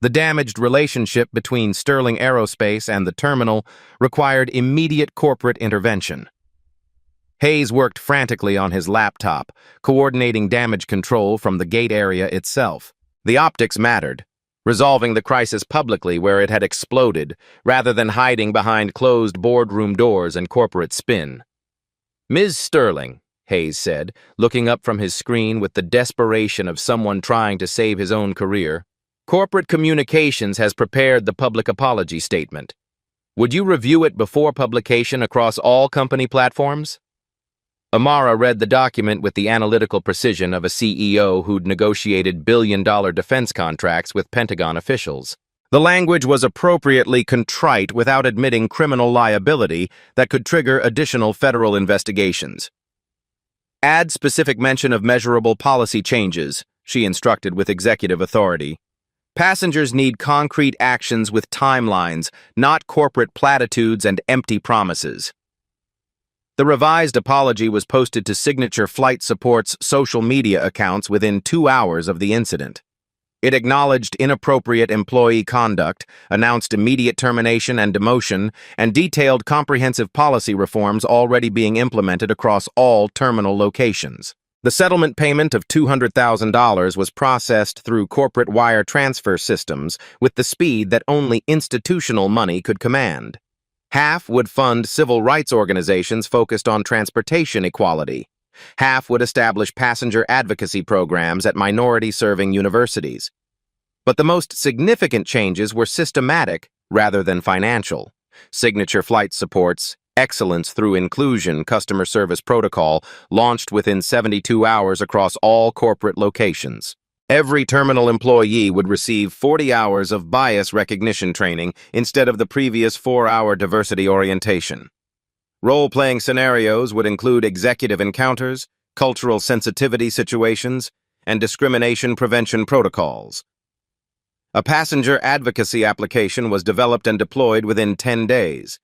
S1: The damaged relationship between Sterling Aerospace and the terminal required immediate corporate intervention. Hayes worked frantically on his laptop, coordinating damage control from the gate area itself. The optics mattered, resolving the crisis publicly where it had exploded, rather than hiding behind closed boardroom doors and corporate spin. "Ms. Sterling," Hayes said, looking up from his screen with the desperation of someone trying to save his own career, "Corporate Communications has prepared the public apology statement. Would you review it before publication across all company platforms?" Amara read the document with the analytical precision of a CEO who'd negotiated billion-dollar defense contracts with Pentagon officials. The language was appropriately contrite without admitting criminal liability that could trigger additional federal investigations. "Add specific mention of measurable policy changes," she instructed with executive authority. "Passengers need concrete actions with timelines, not corporate platitudes and empty promises." The revised apology was posted to Signature Flight Support's social media accounts within 2 hours of the incident. It acknowledged inappropriate employee conduct, announced immediate termination and demotion, and detailed comprehensive policy reforms already being implemented across all terminal locations. The settlement payment of $200,000 was processed through corporate wire transfer systems with the speed that only institutional money could command. Half would fund civil rights organizations focused on transportation equality. Half would establish passenger advocacy programs at minority-serving universities. But the most significant changes were systematic rather than financial. Signature Flight Support's Excellence Through Inclusion customer service protocol launched within 72 hours across all corporate locations. Every terminal employee would receive 40 hours of bias recognition training instead of the previous 4-hour diversity orientation. Role-playing scenarios would include executive encounters, cultural sensitivity situations, and discrimination prevention protocols. A passenger advocacy application was developed and deployed within 10 days.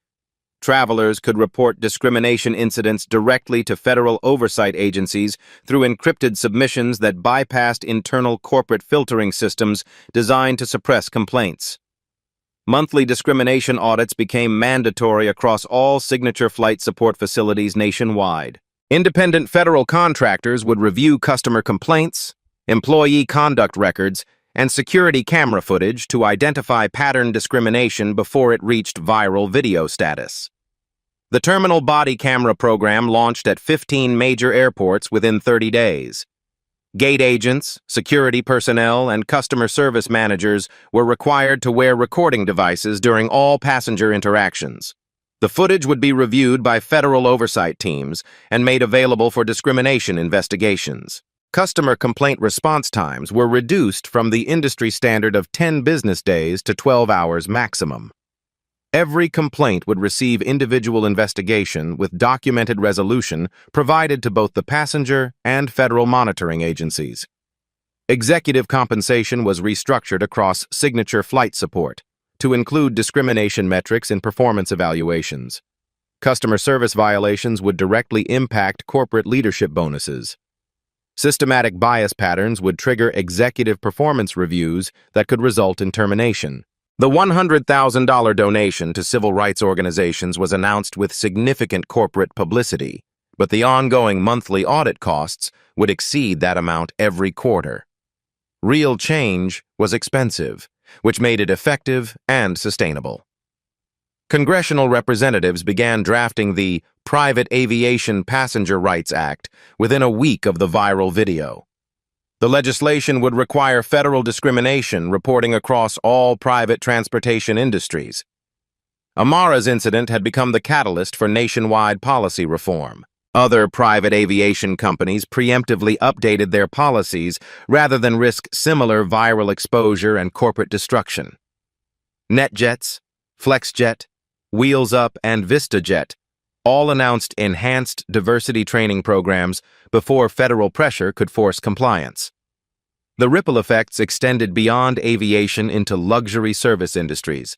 S1: Travelers could report discrimination incidents directly to federal oversight agencies through encrypted submissions that bypassed internal corporate filtering systems designed to suppress complaints. Monthly discrimination audits became mandatory across all signature flight support facilities nationwide. Independent federal contractors would review customer complaints, employee conduct records, and security camera footage to identify pattern discrimination before it reached viral video status. The Terminal Body Camera program launched at 15 major airports within 30 days. Gate agents, security personnel, and customer service managers were required to wear recording devices during all passenger interactions. The footage would be reviewed by federal oversight teams and made available for discrimination investigations. Customer complaint response times were reduced from the industry standard of 10 business days to 12 hours maximum. Every complaint would receive individual investigation with documented resolution provided to both the passenger and federal monitoring agencies. Executive compensation was restructured across signature flight support to include discrimination metrics in performance evaluations. Customer service violations would directly impact corporate leadership bonuses. Systematic bias patterns would trigger executive performance reviews that could result in termination. The $100,000 donation to civil rights organizations was announced with significant corporate publicity, but the ongoing monthly audit costs would exceed that amount every quarter. Real change was expensive, which made it effective and sustainable. Congressional representatives began drafting the Private Aviation Passenger Rights Act within a week of the viral video. The legislation would require federal discrimination reporting across all private transportation industries. Amara's incident had become the catalyst for nationwide policy reform. Other private aviation companies preemptively updated their policies rather than risk similar viral exposure and corporate destruction. NetJets, FlexJet, Wheels Up, and VistaJet all announced enhanced diversity training programs before federal pressure could force compliance. The ripple effects extended beyond aviation into luxury service industries.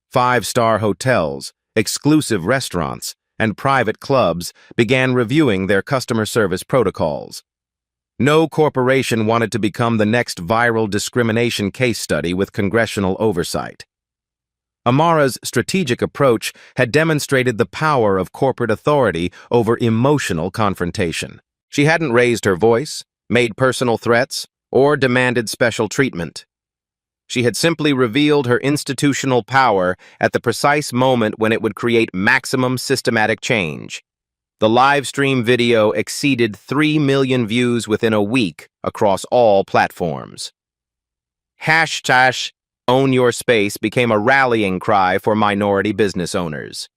S1: Five-star hotels, exclusive restaurants, and private clubs began reviewing their customer service protocols. No corporation wanted to become the next viral discrimination case study with congressional oversight. Amara's strategic approach had demonstrated the power of corporate authority over emotional confrontation. She hadn't raised her voice, made personal threats, or demanded special treatment. She had simply revealed her institutional power at the precise moment when it would create maximum systematic change. The live stream video exceeded 3 million views within a week across all platforms. #Own Your Space became a rallying cry for minority business owners.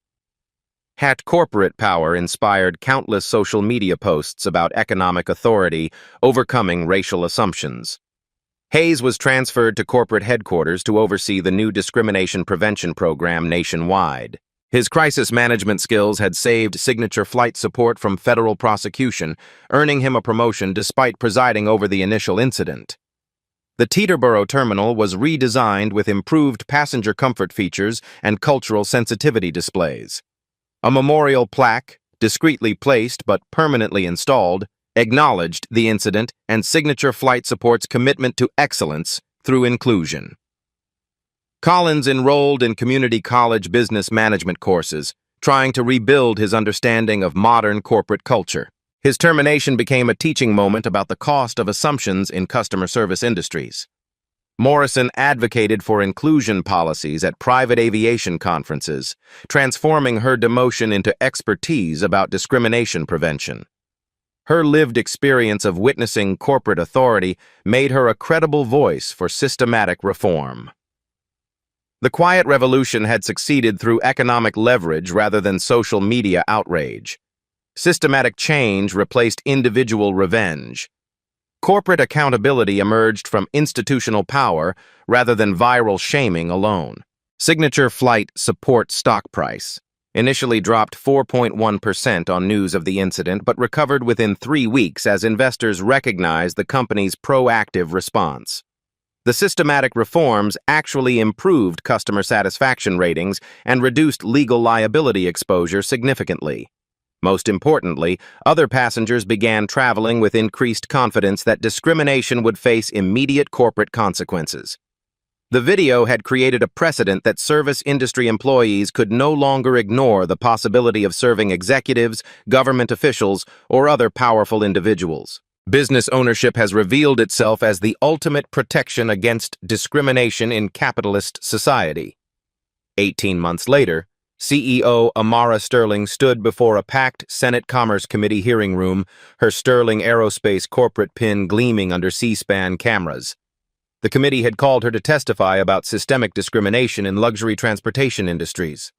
S1: Corporate power inspired countless social media posts about economic authority overcoming racial assumptions. Hayes was transferred to corporate headquarters to oversee the new discrimination prevention program nationwide. His crisis management skills had saved Signature Flight Support from federal prosecution, earning him a promotion despite presiding over the initial incident. The Teterboro terminal was redesigned with improved passenger comfort features and cultural sensitivity displays. A memorial plaque, discreetly placed but permanently installed, acknowledged the incident and Signature Flight Support's commitment to excellence through inclusion. Collins enrolled in community college business management courses, trying to rebuild his understanding of modern corporate culture. His termination became a teaching moment about the cost of assumptions in customer service industries. Morrison advocated for inclusion policies at private aviation conferences, transforming her demotion into expertise about discrimination prevention. Her lived experience of witnessing corporate authority made her a credible voice for systematic reform. The quiet revolution had succeeded through economic leverage rather than social media outrage. Systematic change replaced individual revenge. Corporate accountability emerged from institutional power rather than viral shaming alone. Signature Flight Support stock price initially dropped 4.1% on news of the incident but recovered within 3 weeks as investors recognized the company's proactive response. The systematic reforms actually improved customer satisfaction ratings and reduced legal liability exposure significantly. Most importantly, other passengers began traveling with increased confidence that discrimination would face immediate corporate consequences. The video had created a precedent that service industry employees could no longer ignore the possibility of serving executives, government officials, or other powerful individuals. Business ownership has revealed itself as the ultimate protection against discrimination in capitalist society. 18 months later, CEO Amara Sterling stood before a packed Senate Commerce Committee hearing room, her Sterling Aerospace corporate pin gleaming under C-SPAN cameras. The committee had called her to testify about systemic discrimination in luxury transportation industries.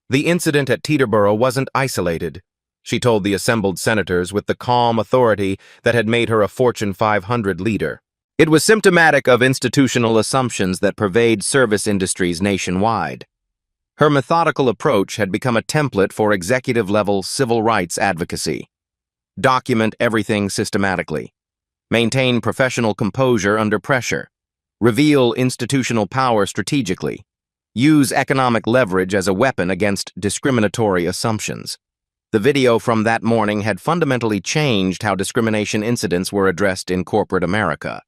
S1: The incident at Teterboro wasn't isolated, she told the assembled senators with the calm authority that had made her a Fortune 500 leader. It was symptomatic of institutional assumptions that pervade service industries nationwide. Her methodical approach had become a template for executive-level civil rights advocacy. Document everything systematically. Maintain professional composure under pressure. Reveal institutional power strategically. Use economic leverage as a weapon against discriminatory assumptions. The video from that morning had fundamentally changed how discrimination incidents were addressed in corporate America.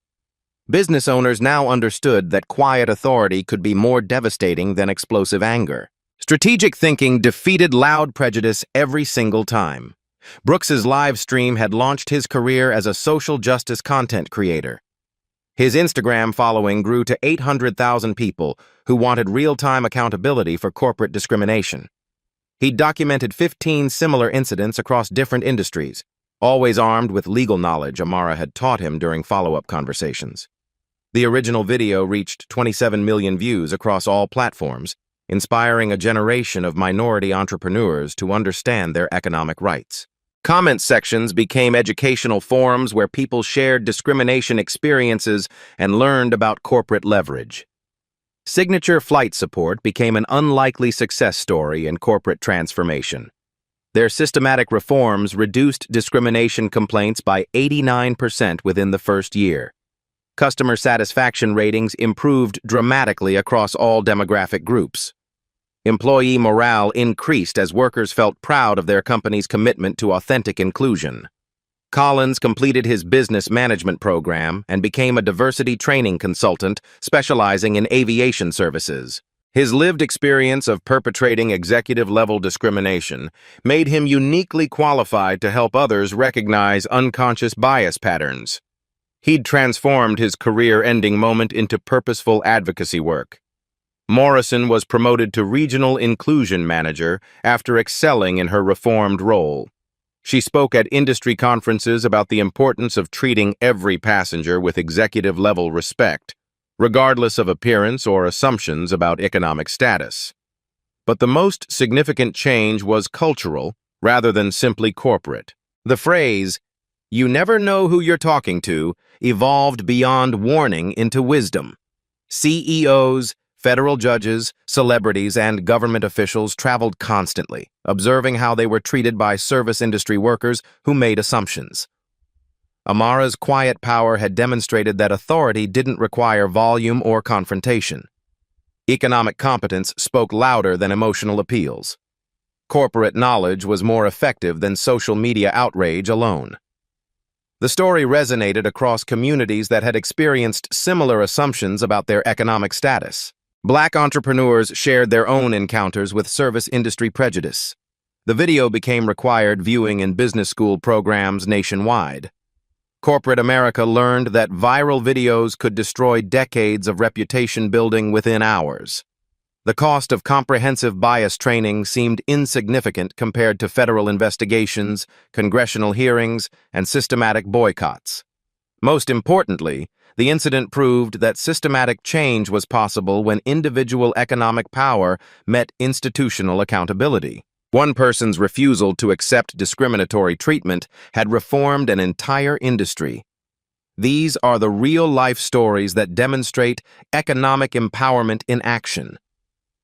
S1: Business owners now understood that quiet authority could be more devastating than explosive anger. Strategic thinking defeated loud prejudice every single time. Brooks's live stream had launched his career as a social justice content creator. His Instagram following grew to 800,000 people who wanted real-time accountability for corporate discrimination. He documented 15 similar incidents across different industries, always armed with legal knowledge Amara had taught him during follow-up conversations. The original video reached 27 million views across all platforms, inspiring a generation of minority entrepreneurs to understand their economic rights. Comment sections became educational forums where people shared discrimination experiences and learned about corporate leverage. Signature Flight Support became an unlikely success story in corporate transformation. Their systematic reforms reduced discrimination complaints by 89% within the first year. Customer satisfaction ratings improved dramatically across all demographic groups. Employee morale increased as workers felt proud of their company's commitment to authentic inclusion. Collins completed his business management program and became a diversity training consultant specializing in aviation services. His lived experience of perpetrating executive-level discrimination made him uniquely qualified to help others recognize unconscious bias patterns. He'd transformed his career-ending moment into purposeful advocacy work. Morrison was promoted to Regional Inclusion Manager after excelling in her reformed role. She spoke at industry conferences about the importance of treating every passenger with executive-level respect, regardless of appearance or assumptions about economic status. But the most significant change was cultural rather than simply corporate. The phrase, "You never know who you're talking to," evolved beyond warning into wisdom. CEOs, federal judges, celebrities, and government officials traveled constantly, observing how they were treated by service industry workers who made assumptions. Amara's quiet power had demonstrated that authority didn't require volume or confrontation. Economic competence spoke louder than emotional appeals. Corporate knowledge was more effective than social media outrage alone. The story resonated across communities that had experienced similar assumptions about their economic status. Black entrepreneurs shared their own encounters with service industry prejudice. The video became required viewing in business school programs nationwide. Corporate America learned that viral videos could destroy decades of reputation building within hours. The cost of comprehensive bias training seemed insignificant compared to federal investigations, congressional hearings, and systematic boycotts. Most importantly, the incident proved that systematic change was possible when individual economic power met institutional accountability. One person's refusal to accept discriminatory treatment had reformed an entire industry. These are the real-life stories that demonstrate economic empowerment in action.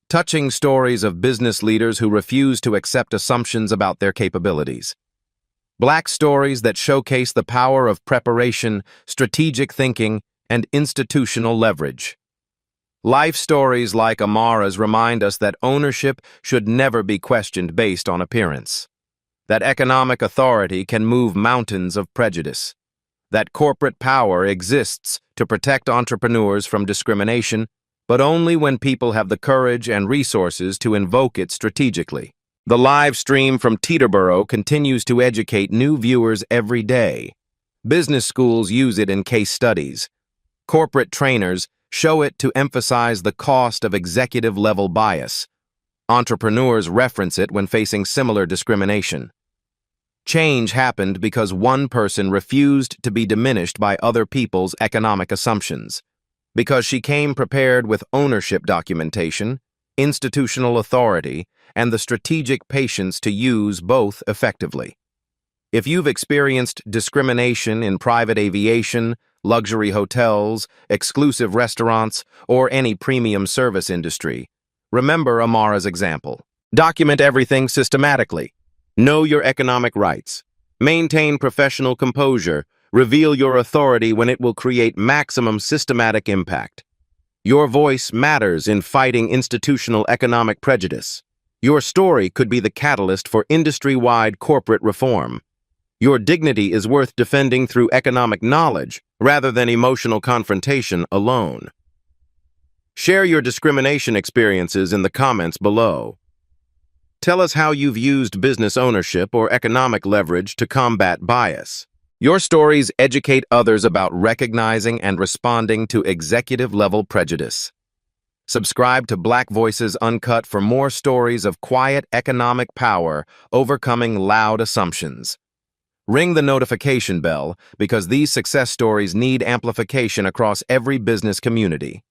S1: Touching stories of business leaders who refuse to accept assumptions about their capabilities. Black stories that showcase the power of preparation, strategic thinking, and institutional leverage. Life stories like Amara's remind us that ownership should never be questioned based on appearance. That economic authority can move mountains of prejudice. That corporate power exists to protect entrepreneurs from discrimination, but only when people have the courage and resources to invoke it strategically. The live stream from Teterboro continues to educate new viewers every day. Business schools use it in case studies. Corporate trainers show it to emphasize the cost of executive-level bias. Entrepreneurs reference it when facing similar discrimination. Change happened because one person refused to be diminished by other people's economic assumptions. Because she came prepared with ownership documentation, institutional authority, and the strategic patience to use both effectively. If you've experienced discrimination in private aviation, luxury hotels, exclusive restaurants, or any premium service industry, remember Amara's example. Document everything systematically. Know your economic rights. Maintain professional composure. Reveal your authority when it will create maximum systematic impact. Your voice matters in fighting institutional economic prejudice. Your story could be the catalyst for industry-wide corporate reform. Your dignity is worth defending through economic knowledge rather than emotional confrontation alone. Share your discrimination experiences in the comments below. Tell us how you've used business ownership or economic leverage to combat bias. Your stories educate others about recognizing and responding to executive-level prejudice. Subscribe to Black Voices Uncut for more stories of quiet economic power overcoming loud assumptions. Ring the notification bell because these success stories need amplification across every business community.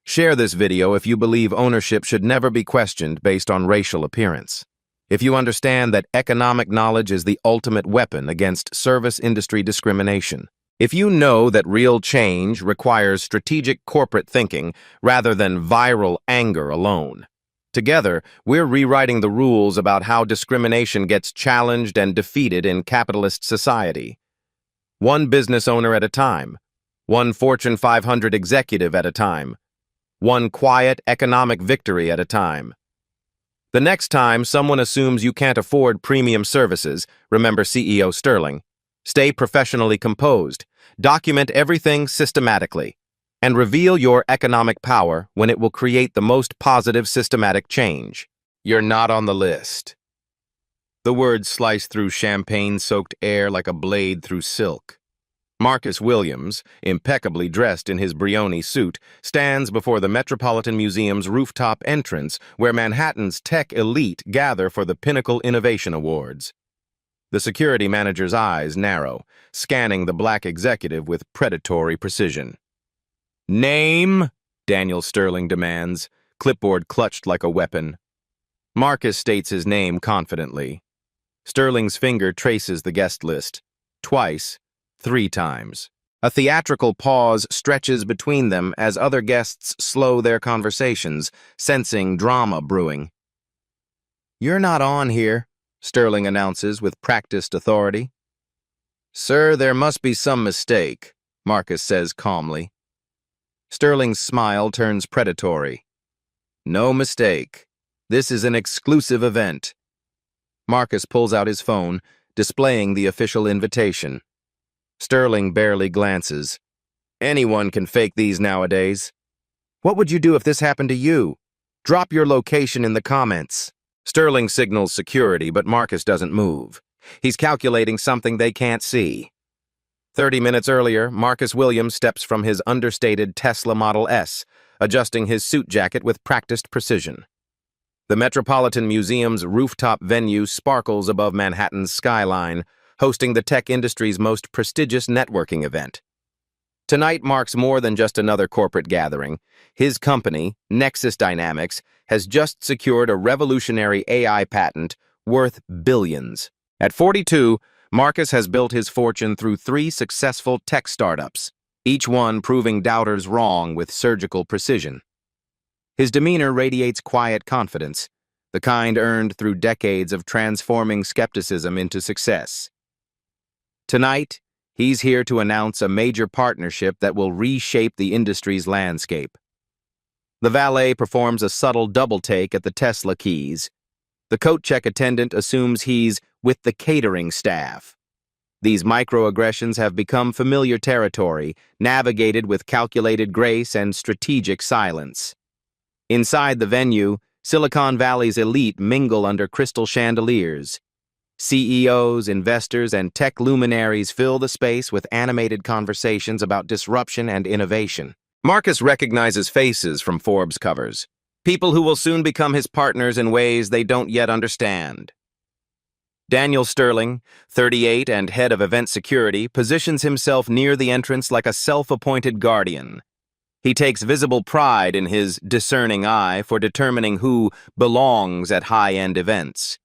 S1: Share this video if you believe ownership should never be questioned based on racial appearance. If you understand that economic knowledge is the ultimate weapon against service industry discrimination. If you know that real change requires strategic corporate thinking rather than viral anger alone. Together, we're rewriting the rules about how discrimination gets challenged and defeated in capitalist society. One business owner at a time. One Fortune 500 executive at a time. One quiet economic victory at a time. The next time someone assumes you can't afford premium services, remember CEO Sterling. Stay professionally composed, document everything systematically, and reveal your economic power when it will create the most positive systematic change. You're not on the list. The words sliced through champagne-soaked air like a blade through silk. Marcus Williams, impeccably dressed in his Brioni suit, stands before the Metropolitan Museum's rooftop entrance where Manhattan's tech elite gather for the Pinnacle Innovation Awards. The security manager's eyes narrow, scanning the black executive with predatory precision. "Name?" Daniel Sterling demands, clipboard clutched like a weapon. Marcus states his name confidently. Sterling's finger traces the guest list. Twice, 3 times. A theatrical pause stretches between them as other guests slow their conversations, sensing drama brewing. "You're not on here," Sterling announces with practiced authority. "Sir, there must be some mistake," Marcus says calmly. Sterling's smile turns predatory. "No mistake. This is an exclusive event." Marcus pulls out his phone, displaying the official invitation. Sterling barely glances. "Anyone can fake these nowadays." "What would you do if this happened to you? Drop your location in the comments." Sterling signals security, but Marcus doesn't move. He's calculating something they can't see. 30 minutes earlier, Marcus Williams steps from his understated Tesla Model S, adjusting his suit jacket with practiced precision. The Metropolitan Museum's rooftop venue sparkles above Manhattan's skyline, hosting the tech industry's most prestigious networking event. Tonight marks more than just another corporate gathering. His company, Nexus Dynamics, has just secured a revolutionary AI patent worth billions. At 42, Marcus has built his fortune through 3 successful tech startups, each one proving doubters wrong with surgical precision. His demeanor radiates quiet confidence, the kind earned through decades of transforming skepticism into success. Tonight, he's here to announce a major partnership that will reshape the industry's landscape. The valet performs a subtle double-take at the Tesla keys. The coat check attendant assumes he's with the catering staff. These microaggressions have become familiar territory, navigated with calculated grace and strategic silence. Inside the venue, Silicon Valley's elite mingle under crystal chandeliers. CEOs, investors, and tech luminaries fill the space with animated conversations about disruption and innovation. Marcus recognizes faces from Forbes covers, people who will soon become his partners in ways they don't yet understand. Daniel Sterling, 38 and head of event security, positions himself near the entrance like a self-appointed guardian. He takes visible pride in his discerning eye for determining who belongs at high-end events.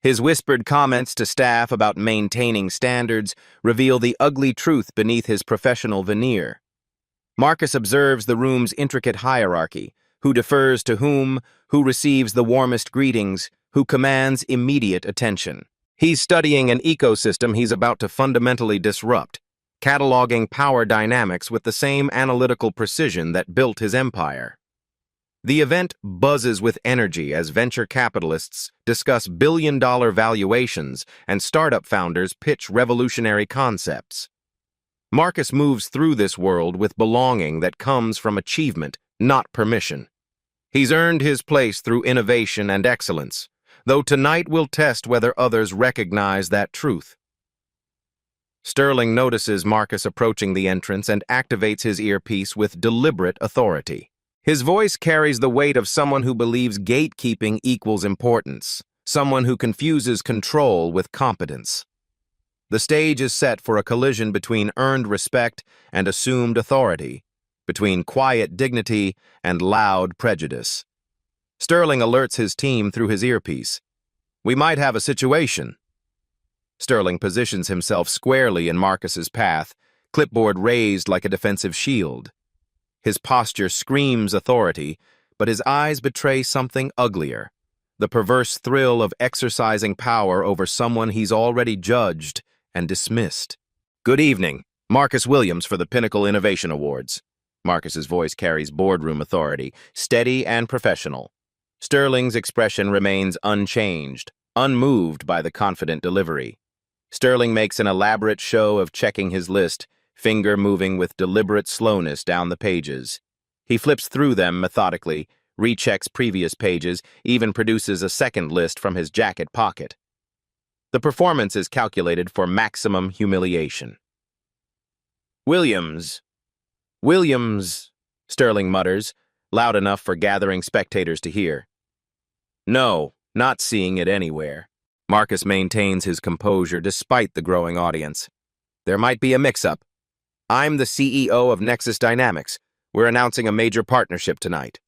S1: His whispered comments to staff about maintaining standards reveal the ugly truth beneath his professional veneer. Marcus observes the room's intricate hierarchy, who defers to whom, who receives the warmest greetings, who commands immediate attention. He's studying an ecosystem he's about to fundamentally disrupt, cataloging power dynamics with the same analytical precision that built his empire. The event buzzes with energy as venture capitalists discuss billion-dollar valuations and startup founders pitch revolutionary concepts. Marcus moves through this world with belonging that comes from achievement, not permission. He's earned his place through innovation and excellence, though tonight will test whether others recognize that truth. Sterling notices Marcus approaching the entrance and activates his earpiece with deliberate authority. His voice carries the weight of someone who believes gatekeeping equals importance, someone who confuses control with competence. The stage is set for a collision between earned respect and assumed authority, between quiet dignity and loud prejudice. Sterling alerts his team through his earpiece. "We might have a situation." Sterling positions himself squarely in Marcus's path, clipboard raised like a defensive shield. His posture screams authority, but his eyes betray something uglier, the perverse thrill of exercising power over someone he's already judged and dismissed. "Good evening. Marcus Williams for the Pinnacle Innovation Awards." Marcus's voice carries boardroom authority, steady and professional. Sterling's expression remains unchanged, unmoved by the confident delivery. Sterling makes an elaborate show of checking his list, finger moving with deliberate slowness down the pages. He flips through them methodically, rechecks previous pages, even produces a second list from his jacket pocket. The performance is calculated for maximum humiliation. Williams, Sterling mutters, loud enough for gathering spectators to hear. "No, not seeing it anywhere." Marcus maintains his composure despite the growing audience. "There might be a mix-up. I'm the CEO of Nexus Dynamics. We're announcing a major partnership tonight."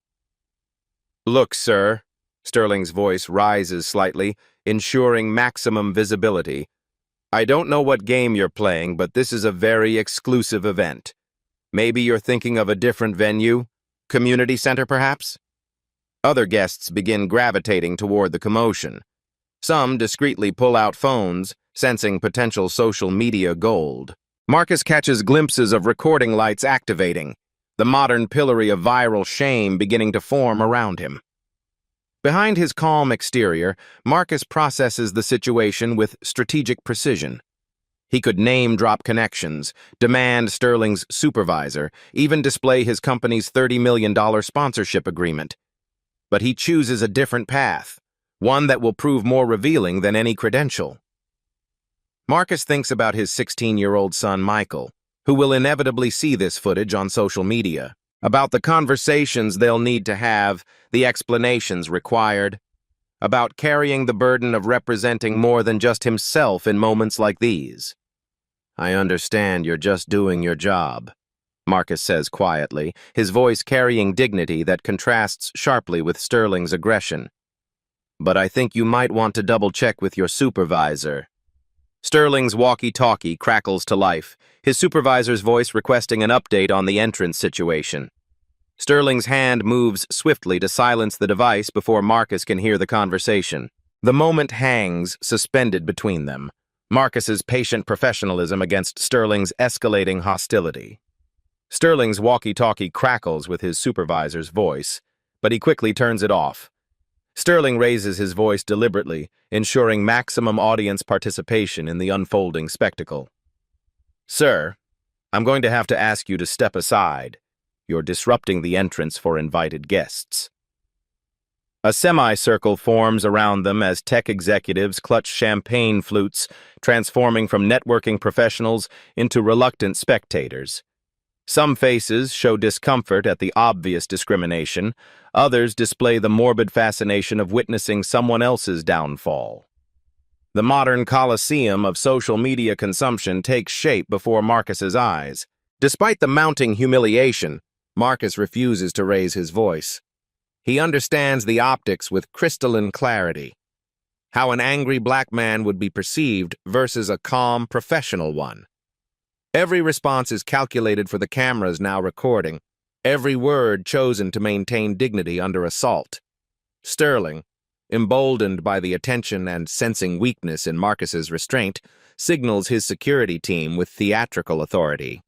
S1: "Look, sir," Sterling's voice rises slightly, ensuring maximum visibility. "I don't know what game you're playing, but this is a very exclusive event. Maybe you're thinking of a different venue? Community center, perhaps?" Other guests begin gravitating toward the commotion. Some discreetly pull out phones, sensing potential social media gold. Marcus catches glimpses of recording lights activating, the modern pillory of viral shame beginning to form around him. Behind his calm exterior, Marcus processes the situation with strategic precision. He could name-drop connections, demand Sterling's supervisor, even display his company's $30 million sponsorship agreement. But he chooses a different path, one that will prove more revealing than any credential. Marcus thinks about his 16-year-old son, Michael, who will inevitably see this footage on social media, about the conversations they'll need to have, the explanations required, about carrying the burden of representing more than just himself in moments like these. "I understand you're just doing your job," Marcus says quietly, his voice carrying dignity that contrasts sharply with Sterling's aggression. "But I think you might want to double-check with your supervisor." Sterling's walkie-talkie crackles to life, his supervisor's voice requesting an update on the entrance situation. Sterling's hand moves swiftly to silence the device before Marcus can hear the conversation. The moment hangs, suspended between them, Marcus's patient professionalism against Sterling's escalating hostility. Sterling's walkie-talkie crackles with his supervisor's voice, but he quickly turns it off. Sterling raises his voice deliberately, ensuring maximum audience participation in the unfolding spectacle. Sir, I'm going to have to ask you to step aside. You're disrupting the entrance for invited guests. A semicircle forms around them as tech executives clutch champagne flutes, transforming from networking professionals into reluctant spectators. Some faces show discomfort at the obvious discrimination, others display the morbid fascination of witnessing someone else's downfall. The modern coliseum of social media consumption takes shape before Marcus's eyes. Despite the mounting humiliation, Marcus refuses to raise his voice. He understands the optics with crystalline clarity. How an angry black man would be perceived versus a calm, professional one. Every response is calculated for the cameras now recording, every word chosen to maintain dignity under assault. Sterling, emboldened by the attention and sensing weakness in Marcus's restraint, signals his security team with theatrical authority.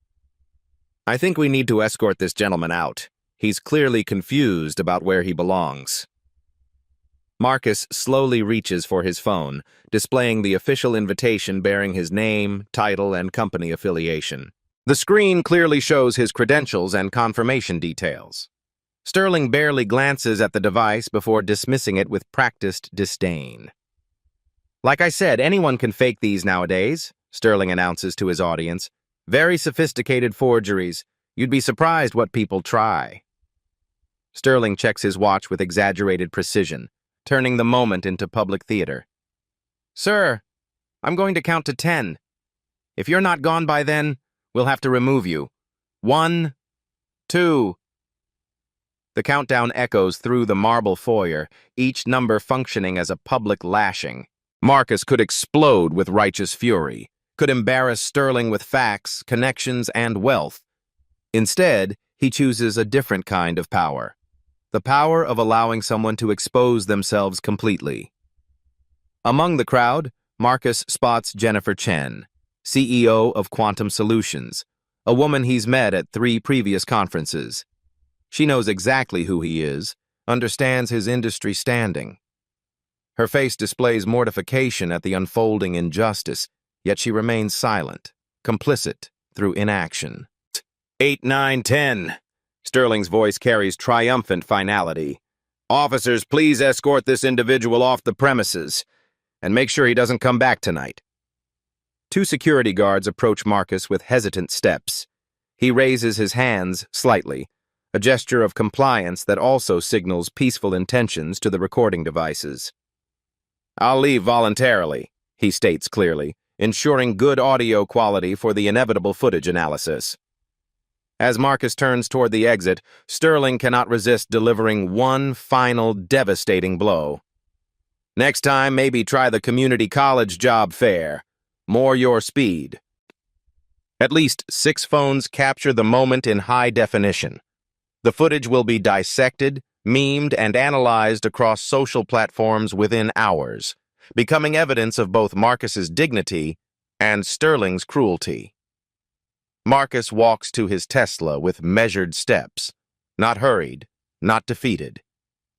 S1: I think we need to escort this gentleman out. He's clearly confused about where he belongs. Marcus slowly reaches for his phone, displaying the official invitation bearing his name, title, and company affiliation. The screen clearly shows his credentials and confirmation details. Sterling barely glances at the device before dismissing it with practiced disdain. Like I said, anyone can fake these nowadays, Sterling announces to his audience. Very sophisticated forgeries. You'd be surprised what people try. Sterling checks his watch with exaggerated precision, turning the moment into public theater. Sir, I'm going to count to 10. If you're not gone by then, we'll have to remove you. 1, 2. The countdown echoes through the marble foyer, each number functioning as a public lashing. Marcus could explode with righteous fury, could embarrass Sterling with facts, connections, and wealth. Instead, he chooses a different kind of power. The power of allowing someone to expose themselves completely. Among the crowd, Marcus spots Jennifer Chen, CEO of Quantum Solutions, a woman he's met at 3 previous conferences. She knows exactly who he is, understands his industry standing. Her face displays mortification at the unfolding injustice, yet she remains silent, complicit through inaction. 8, 9, 10. Sterling's voice carries triumphant finality. Officers, please escort this individual off the premises, and make sure he doesn't come back tonight. 2 security guards approach Marcus with hesitant steps. He raises his hands slightly, a gesture of compliance that also signals peaceful intentions to the recording devices. I'll leave voluntarily, he states clearly, ensuring good audio quality for the inevitable footage analysis. As Marcus turns toward the exit, Sterling cannot resist delivering one final devastating blow. Next time, maybe try the community college job fair. More your speed. At least 6 phones capture the moment in high definition. The footage will be dissected, memed, and analyzed across social platforms within hours, becoming evidence of both Marcus's dignity and Sterling's cruelty. Marcus walks to his Tesla with measured steps, not hurried, not defeated.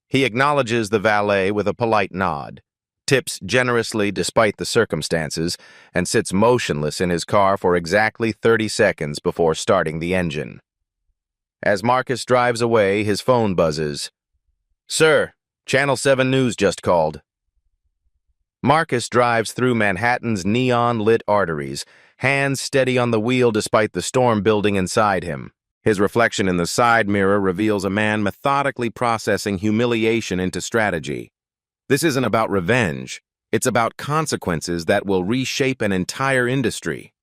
S1: He acknowledges the valet with a polite nod, tips generously despite the circumstances, and sits motionless in his car for exactly 30 seconds before starting the engine. As Marcus drives away, his phone buzzes. Sir, Channel 7 News just called. Marcus drives through Manhattan's neon-lit arteries, hands steady on the wheel despite the storm building inside him. His reflection in the side mirror reveals a man methodically processing humiliation into strategy. This isn't about revenge. It's about consequences that will reshape an entire industry.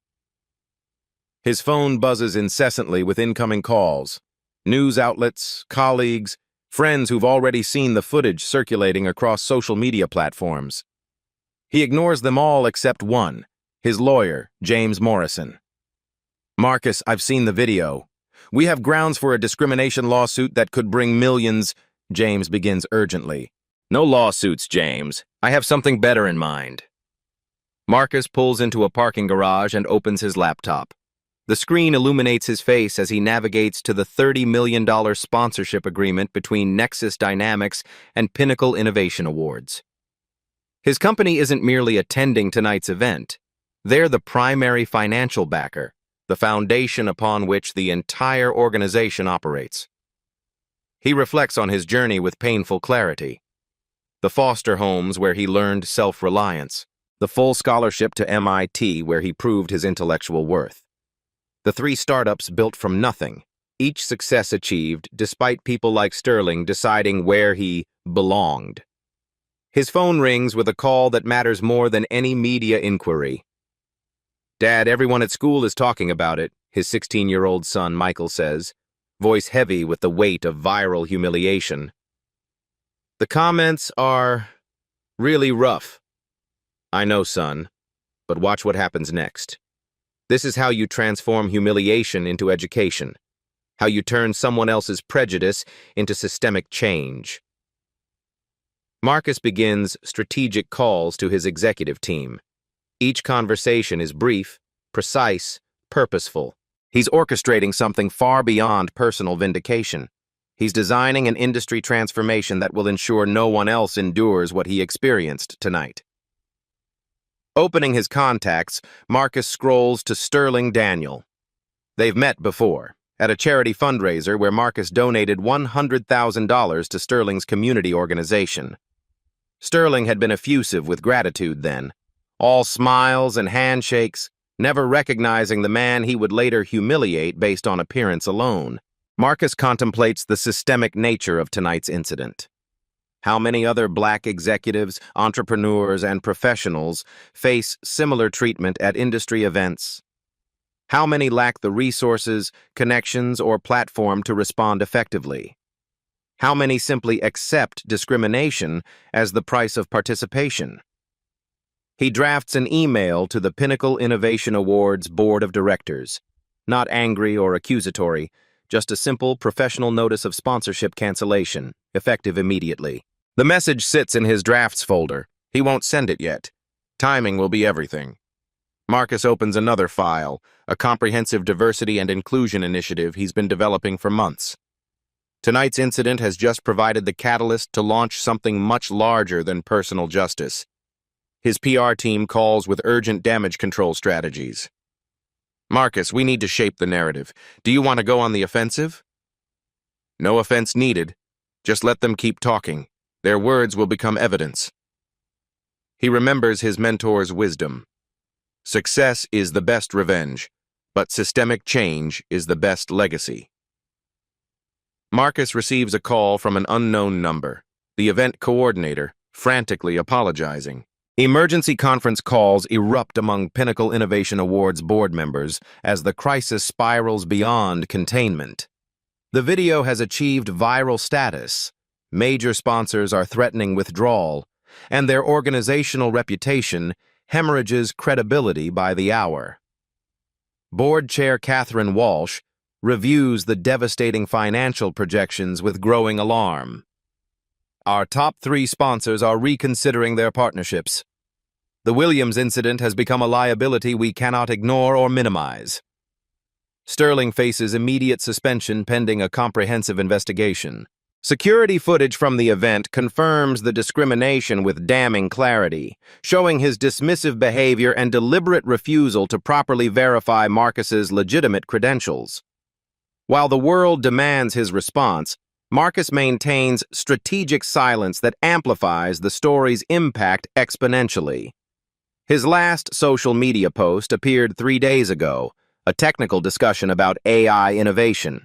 S1: His phone buzzes incessantly with incoming calls. News outlets, colleagues, friends who've already seen the footage circulating across social media platforms. He ignores them all except one, his lawyer, James Morrison. Marcus, I've seen the video. We have grounds for a discrimination lawsuit that could bring millions, James begins urgently. No lawsuits, James. I have something better in mind. Marcus pulls into a parking garage and opens his laptop. The screen illuminates his face as he navigates to the $30 million sponsorship agreement between Nexus Dynamics and Pinnacle Innovation Awards. His company isn't merely attending tonight's event. They're the primary financial backer, the foundation upon which the entire organization operates. He reflects on his journey with painful clarity. The foster homes where he learned self-reliance, the full scholarship to MIT where he proved his intellectual worth. The 3 startups built from nothing, each success achieved despite people like Sterling deciding where he belonged. His phone rings with a call that matters more than any media inquiry. "Dad, everyone at school is talking about it," his 16-year-old son Michael says, voice heavy with the weight of viral humiliation. "The comments are really rough." "I know, son, but watch what happens next. This is how you transform humiliation into education, how you turn someone else's prejudice into systemic change." Marcus begins strategic calls to his executive team. Each conversation is brief, precise, purposeful. He's orchestrating something far beyond personal vindication. He's designing an industry transformation that will ensure no one else endures what he experienced tonight. Opening his contacts, Marcus scrolls to Sterling Daniel. They've met before, at a charity fundraiser where Marcus donated $100,000 to Sterling's community organization. Sterling had been effusive with gratitude then, all smiles and handshakes, never recognizing the man he would later humiliate based on appearance alone. Marcus contemplates the systemic nature of tonight's incident. How many other Black executives, entrepreneurs, and professionals face similar treatment at industry events? How many lack the resources, connections, or platform to respond effectively? How many simply accept discrimination as the price of participation? He drafts an email to the Pinnacle Innovation Awards Board of Directors, not angry or accusatory, just a simple professional notice of sponsorship cancellation, effective immediately. The message sits in his drafts folder. He won't send it yet. Timing will be everything. Marcus opens another file, a comprehensive diversity and inclusion initiative he's been developing for months. Tonight's incident has just provided the catalyst to launch something much larger than personal justice. His PR team calls with urgent damage control strategies. "Marcus, we need to shape the narrative. Do you want to go on the offensive?" "No offense needed. Just let them keep talking. Their words will become evidence." He remembers his mentor's wisdom. Success is the best revenge, but systemic change is the best legacy. Marcus receives a call from an unknown number, the event coordinator, frantically apologizing. Emergency conference calls erupt among Pinnacle Innovation Awards board members as the crisis spirals beyond containment. The video has achieved viral status. Major sponsors are threatening withdrawal, and their organizational reputation hemorrhages credibility by the hour. Board Chair Catherine Walsh reviews the devastating financial projections with growing alarm. "Our top 3 sponsors are reconsidering their partnerships. The Williams incident has become a liability we cannot ignore or minimize." Sterling faces immediate suspension pending a comprehensive investigation. Security footage from the event confirms the discrimination with damning clarity, showing his dismissive behavior and deliberate refusal to properly verify Marcus's legitimate credentials. While the world demands his response, Marcus maintains strategic silence that amplifies the story's impact exponentially. His last social media post appeared 3 days ago, a technical discussion about AI innovation.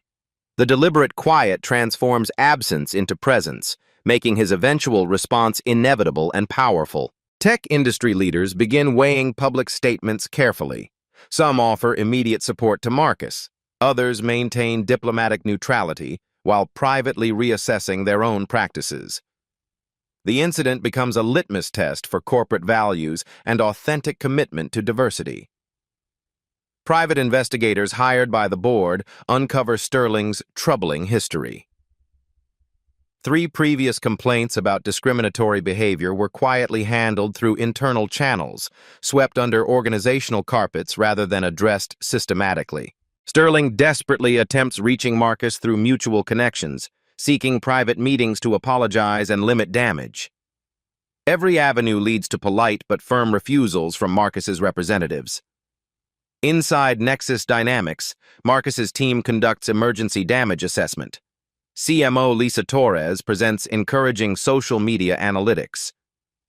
S1: The deliberate quiet transforms absence into presence, making his eventual response inevitable and powerful. Tech industry leaders begin weighing public statements carefully. Some offer immediate support to Marcus. Others maintain diplomatic neutrality while privately reassessing their own practices. The incident becomes a litmus test for corporate values and authentic commitment to diversity. Private investigators hired by the board uncover Sterling's troubling history. 3 previous complaints about discriminatory behavior were quietly handled through internal channels, swept under organizational carpets rather than addressed systematically. Sterling desperately attempts reaching Marcus through mutual connections, seeking private meetings to apologize and limit damage. Every avenue leads to polite but firm refusals from Marcus's representatives. Inside Nexus Dynamics, Marcus's team conducts emergency damage assessment. CMO Lisa Torres presents encouraging social media analytics.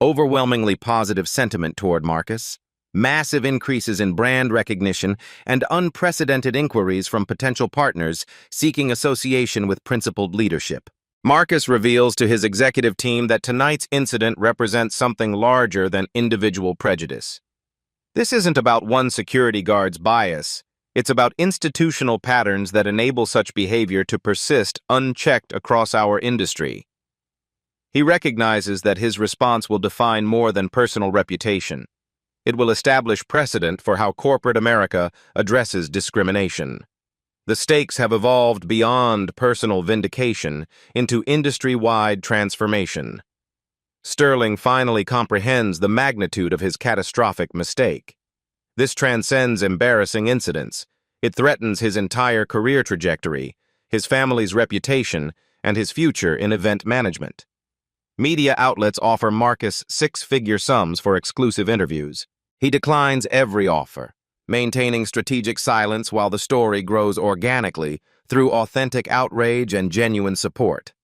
S1: Overwhelmingly positive sentiment toward Marcus, massive increases in brand recognition, and unprecedented inquiries from potential partners seeking association with principled leadership. Marcus reveals to his executive team that tonight's incident represents something larger than individual prejudice. This isn't about one security guard's bias. It's about institutional patterns that enable such behavior to persist unchecked across our industry. He recognizes that his response will define more than personal reputation. It will establish precedent for how corporate America addresses discrimination. The stakes have evolved beyond personal vindication into industry-wide transformation. Sterling finally comprehends the magnitude of his catastrophic mistake. This transcends embarrassing incidents. It threatens his entire career trajectory, his family's reputation, and his future in event management. Media outlets offer Marcus 6-figure sums for exclusive interviews. He declines every offer, maintaining strategic silence while the story grows organically through authentic outrage and genuine support.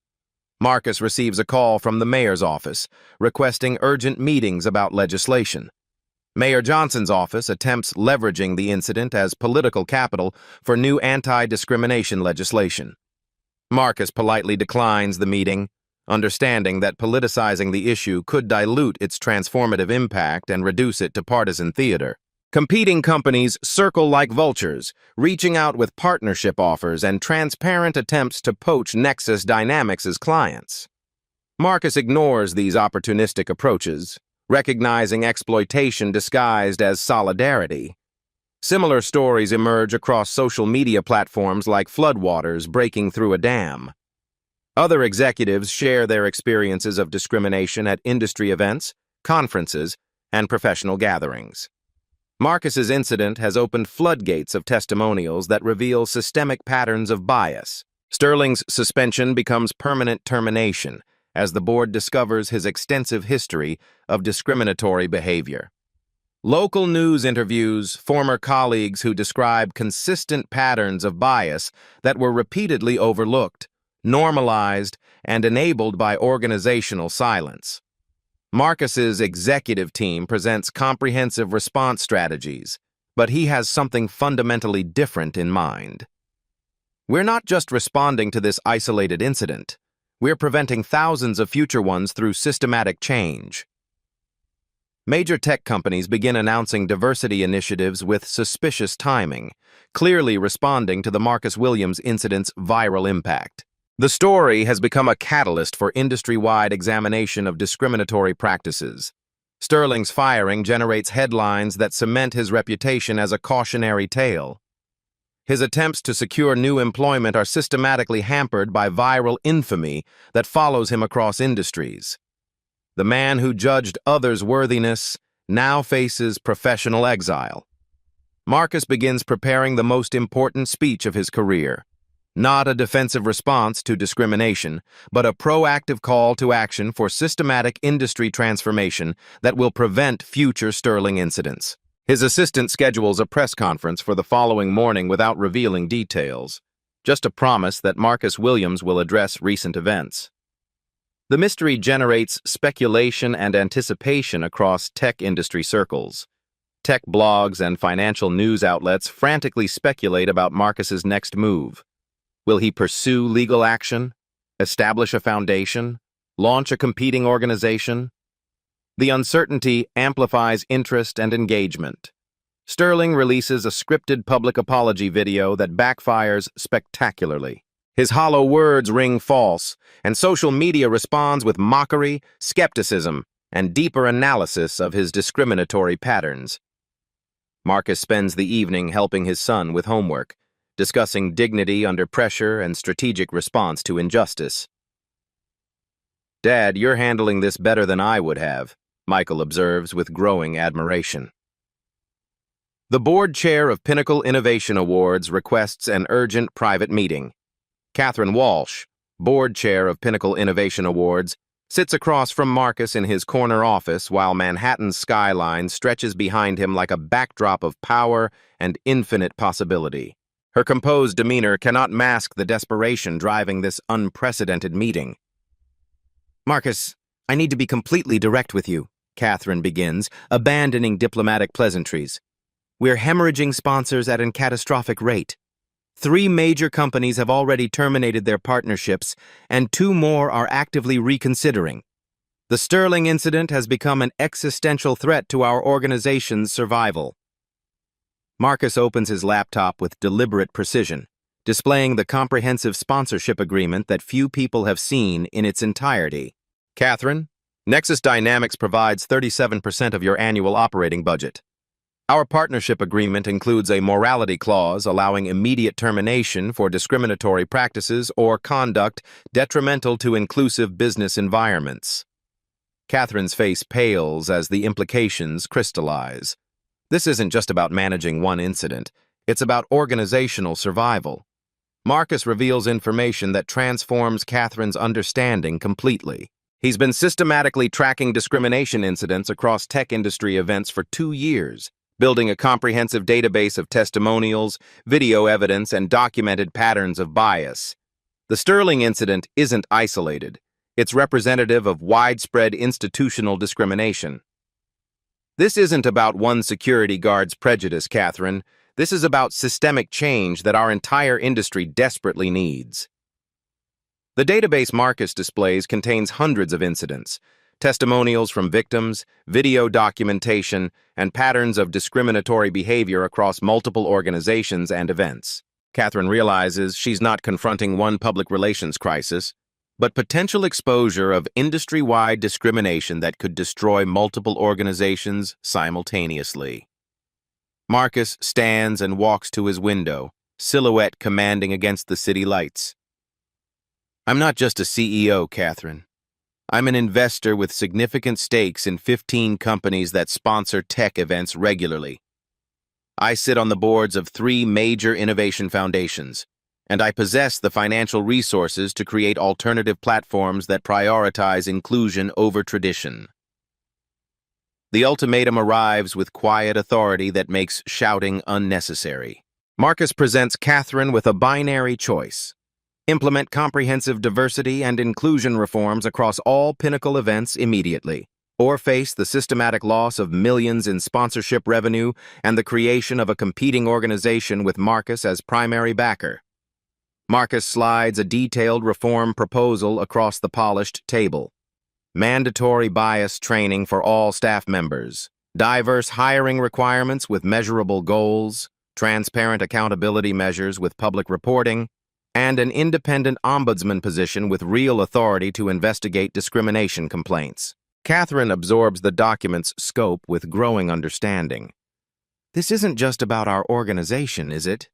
S1: Marcus receives a call from the mayor's office, requesting urgent meetings about legislation. Mayor Johnson's office attempts leveraging the incident as political capital for new anti-discrimination legislation. Marcus politely declines the meeting, understanding that politicizing the issue could dilute its transformative impact and reduce it to partisan theater. Competing companies circle like vultures, reaching out with partnership offers and transparent attempts to poach Nexus Dynamics' clients. Marcus ignores these opportunistic approaches, recognizing exploitation disguised as solidarity. Similar stories emerge across social media platforms like floodwaters breaking through a dam. Other executives share their experiences of discrimination at industry events, conferences, and professional gatherings. Marcus's incident has opened floodgates of testimonials that reveal systemic patterns of bias. Sterling's suspension becomes permanent termination as the board discovers his extensive history of discriminatory behavior. Local news interviews former colleagues who describe consistent patterns of bias that were repeatedly overlooked, normalized, and enabled by organizational silence. Marcus's executive team presents comprehensive response strategies, but he has something fundamentally different in mind. We're not just responding to this isolated incident. We're preventing thousands of future ones through systematic change. Major tech companies begin announcing diversity initiatives with suspicious timing, clearly responding to the Marcus Williams incident's viral impact. The story has become a catalyst for industry-wide examination of discriminatory practices. Sterling's firing generates headlines that cement his reputation as a cautionary tale. His attempts to secure new employment are systematically hampered by viral infamy that follows him across industries. The man who judged others' worthiness now faces professional exile. Marcus begins preparing the most important speech of his career. Not a defensive response to discrimination, but a proactive call to action for systematic industry transformation that will prevent future Sterling incidents. His assistant schedules a press conference for the following morning without revealing details, just a promise that Marcus Williams will address recent events. The mystery generates speculation and anticipation across tech industry circles. Tech blogs and financial news outlets frantically speculate about Marcus's next move. Will he pursue legal action, establish a foundation, launch a competing organization? The uncertainty amplifies interest and engagement. Sterling releases a scripted public apology video that backfires spectacularly. His hollow words ring false, and social media responds with mockery, skepticism, and deeper analysis of his discriminatory patterns. Marcus spends the evening helping his son with homework, discussing dignity under pressure and strategic response to injustice. Dad, you're handling this better than I would have, Michael observes with growing admiration. The board chair of Pinnacle Innovation Awards requests an urgent private meeting. Catherine Walsh, board chair of Pinnacle Innovation Awards, sits across from Marcus in his corner office while Manhattan's skyline stretches behind him like a backdrop of power and infinite possibility. Her composed demeanor cannot mask the desperation driving this unprecedented meeting. Marcus, I need to be completely direct with you, Catherine begins, abandoning diplomatic pleasantries. We're hemorrhaging sponsors at a catastrophic rate. 3 major companies have already terminated their partnerships, and 2 more are actively reconsidering. The Sterling incident has become an existential threat to our organization's survival. Marcus opens his laptop with deliberate precision, displaying the comprehensive sponsorship agreement that few people have seen in its entirety. Catherine, Nexus Dynamics provides 37% of your annual operating budget. Our partnership agreement includes a morality clause allowing immediate termination for discriminatory practices or conduct detrimental to inclusive business environments. Catherine's face pales as the implications crystallize. This isn't just about managing one incident. It's about organizational survival. Marcus reveals information that transforms Catherine's understanding completely. He's been systematically tracking discrimination incidents across tech industry events for 2 years, building a comprehensive database of testimonials, video evidence, and documented patterns of bias. The Sterling incident isn't isolated. It's representative of widespread institutional discrimination. This isn't about one security guard's prejudice, Catherine. This is about systemic change that our entire industry desperately needs. The database Marcus displays contains hundreds of incidents, testimonials from victims, video documentation, and patterns of discriminatory behavior across multiple organizations and events. Catherine realizes she's not confronting one public relations crisis, but potential exposure of industry-wide discrimination that could destroy multiple organizations simultaneously. Marcus stands and walks to his window, silhouette commanding against the city lights. I'm not just a CEO, Catherine. I'm an investor with significant stakes in 15 companies that sponsor tech events regularly. I sit on the boards of 3 major innovation foundations, and I possess the financial resources to create alternative platforms that prioritize inclusion over tradition. The ultimatum arrives with quiet authority that makes shouting unnecessary. Marcus presents Catherine with a binary choice. Implement comprehensive diversity and inclusion reforms across all Pinnacle events immediately, or face the systematic loss of millions in sponsorship revenue and the creation of a competing organization with Marcus as primary backer. Marcus slides a detailed reform proposal across the polished table. Mandatory bias training for all staff members, diverse hiring requirements with measurable goals, transparent accountability measures with public reporting, and an independent ombudsman position with real authority to investigate discrimination complaints. Catherine absorbs the document's scope with growing understanding. This isn't just about our organization, is it?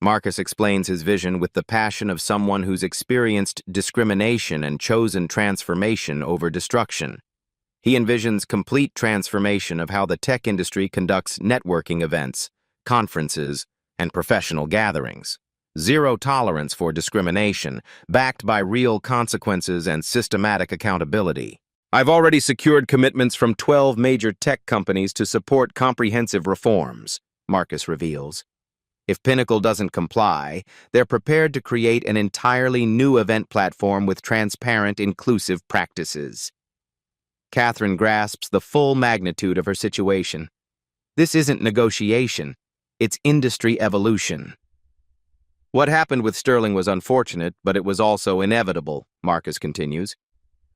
S1: Marcus explains his vision with the passion of someone who's experienced discrimination and chosen transformation over destruction. He envisions complete transformation of how the tech industry conducts networking events, conferences, and professional gatherings. Zero tolerance for discrimination, backed by real consequences and systematic accountability. I've already secured commitments from 12 major tech companies to support comprehensive reforms, Marcus reveals. If Pinnacle doesn't comply, they're prepared to create an entirely new event platform with transparent, inclusive practices. Catherine grasps the full magnitude of her situation. This isn't negotiation, it's industry evolution. What happened with Sterling was unfortunate, but it was also inevitable, Marcus continues.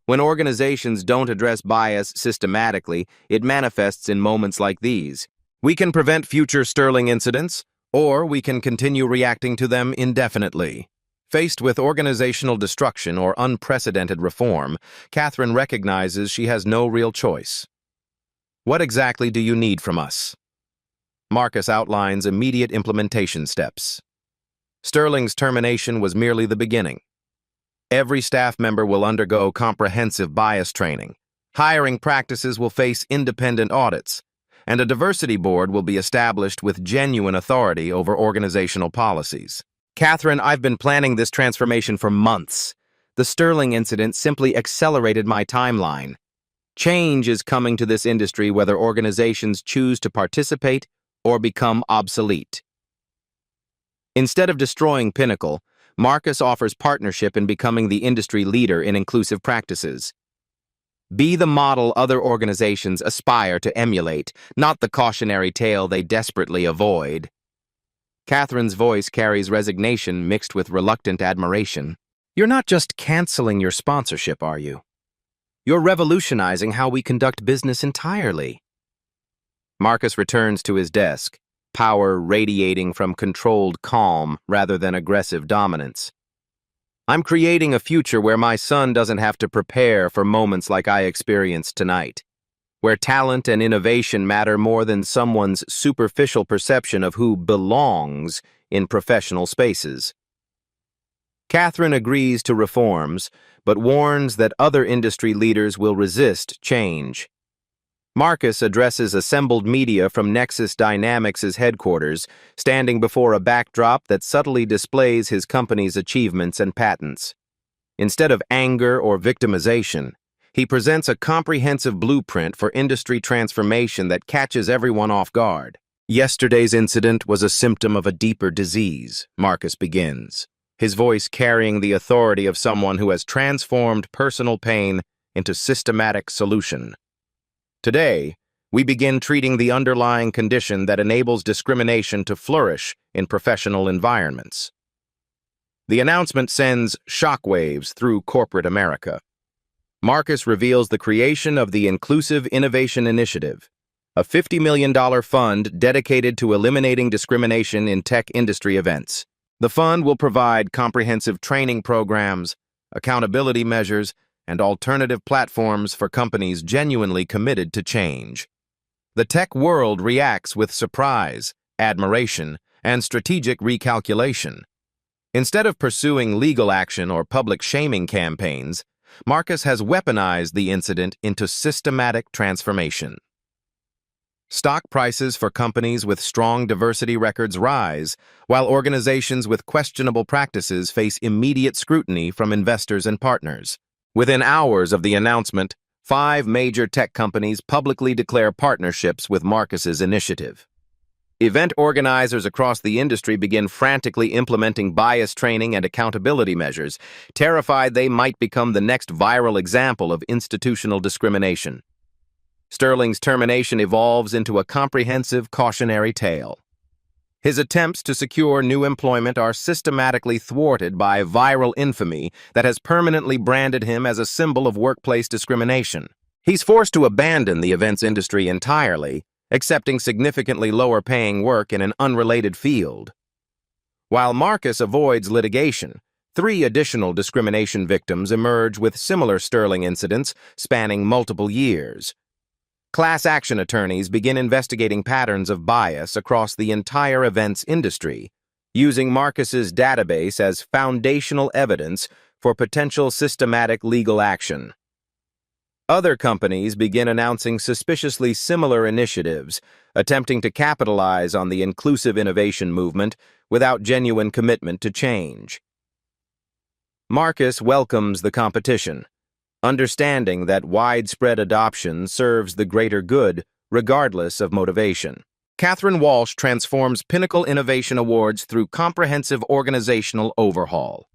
S1: When organizations don't address bias systematically, it manifests in moments like these. We can prevent future Sterling incidents, or we can continue reacting to them indefinitely. Faced with organizational destruction or unprecedented reform, Catherine recognizes she has no real choice. What exactly do you need from us? Marcus outlines immediate implementation steps. Sterling's termination was merely the beginning. Every staff member will undergo comprehensive bias training. Hiring practices will face independent audits, and a diversity board will be established with genuine authority over organizational policies. Catherine, I've been planning this transformation for months. The Sterling incident simply accelerated my timeline. Change is coming to this industry whether organizations choose to participate or become obsolete. Instead of destroying Pinnacle, Marcus offers partnership in becoming the industry leader in inclusive practices. Be the model other organizations aspire to emulate, not the cautionary tale they desperately avoid. Catherine's voice carries resignation mixed with reluctant admiration. You're not just canceling your sponsorship, are you? You're revolutionizing how we conduct business entirely. Marcus returns to his desk, power radiating from controlled calm rather than aggressive dominance. I'm creating a future where my son doesn't have to prepare for moments like I experienced tonight, where talent and innovation matter more than someone's superficial perception of who belongs in professional spaces. Catherine agrees to reforms, but warns that other industry leaders will resist change. Marcus addresses assembled media from Nexus Dynamics' headquarters, standing before a backdrop that subtly displays his company's achievements and patents. Instead of anger or victimization, he presents a comprehensive blueprint for industry transformation that catches everyone off guard. Yesterday's incident was a symptom of a deeper disease, Marcus begins, his voice carrying the authority of someone who has transformed personal pain into systematic solution. Today, we begin treating the underlying condition that enables discrimination to flourish in professional environments. The announcement sends shockwaves through corporate America. Marcus reveals the creation of the Inclusive Innovation Initiative, a $50 million fund dedicated to eliminating discrimination in tech industry events. The fund will provide comprehensive training programs, accountability measures, and alternative platforms for companies genuinely committed to change. The tech world reacts with surprise, admiration, and strategic recalculation. Instead of pursuing legal action or public shaming campaigns, Marcus has weaponized the incident into systematic transformation. Stock prices for companies with strong diversity records rise, while organizations with questionable practices face immediate scrutiny from investors and partners. Within hours of the announcement, 5 major tech companies publicly declare partnerships with Marcus's initiative. Event organizers across the industry begin frantically implementing bias training and accountability measures, terrified they might become the next viral example of institutional discrimination. Sterling's termination evolves into a comprehensive cautionary tale. His attempts to secure new employment are systematically thwarted by viral infamy that has permanently branded him as a symbol of workplace discrimination. He's forced to abandon the events industry entirely, accepting significantly lower-paying work in an unrelated field. While Marcus avoids litigation, 3 additional discrimination victims emerge with similar Sterling incidents spanning multiple years. Class action attorneys begin investigating patterns of bias across the entire events industry, using Marcus's database as foundational evidence for potential systematic legal action. Other companies begin announcing suspiciously similar initiatives, attempting to capitalize on the inclusive innovation movement without genuine commitment to change. Marcus welcomes the competition, understanding that widespread adoption serves the greater good, regardless of motivation. Catherine Walsh transforms Pinnacle Innovation Awards through comprehensive organizational overhaul.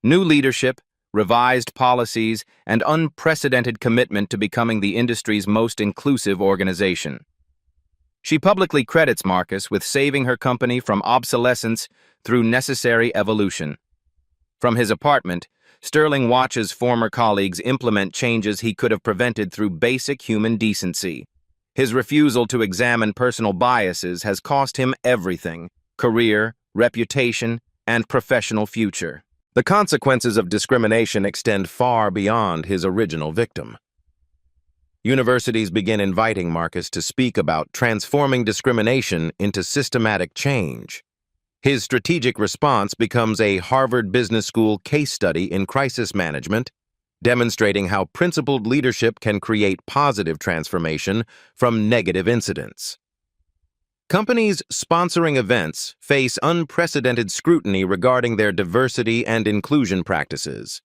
S1: New leadership, revised policies, and unprecedented commitment to becoming the industry's most inclusive organization. She publicly credits Marcus with saving her company from obsolescence through necessary evolution. From his apartment, Sterling watches former colleagues implement changes he could have prevented through basic human decency. His refusal to examine personal biases has cost him everything: career, reputation, and professional future. The consequences of discrimination extend far beyond his original victim. Universities begin inviting Marcus to speak about transforming discrimination into systematic change. His strategic response becomes a Harvard Business School case study in crisis management, demonstrating how principled leadership can create positive transformation from negative incidents. Companies sponsoring events face unprecedented scrutiny regarding their diversity and inclusion practices.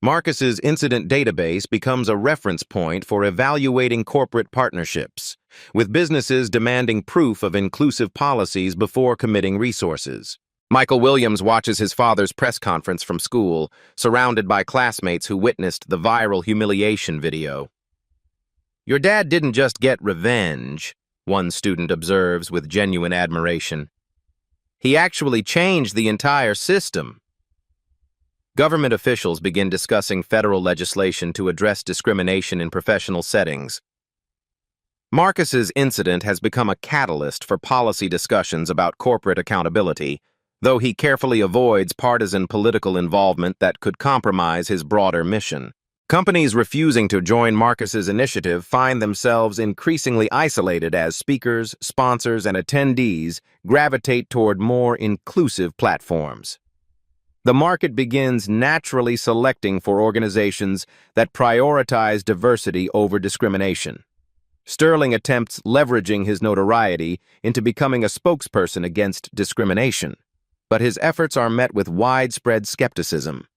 S1: Marcus's incident database becomes a reference point for evaluating corporate partnerships, with businesses demanding proof of inclusive policies before committing resources. Michael Williams watches his father's press conference from school, surrounded by classmates who witnessed the viral humiliation video. "Your dad didn't just get revenge," one student observes with genuine admiration. "He actually changed the entire system." Government officials begin discussing federal legislation to address discrimination in professional settings. Marcus's incident has become a catalyst for policy discussions about corporate accountability, though he carefully avoids partisan political involvement that could compromise his broader mission. Companies refusing to join Marcus's initiative find themselves increasingly isolated as speakers, sponsors, and attendees gravitate toward more inclusive platforms. The market begins naturally selecting for organizations that prioritize diversity over discrimination. Sterling attempts leveraging his notoriety into becoming a spokesperson against discrimination, but his efforts are met with widespread skepticism.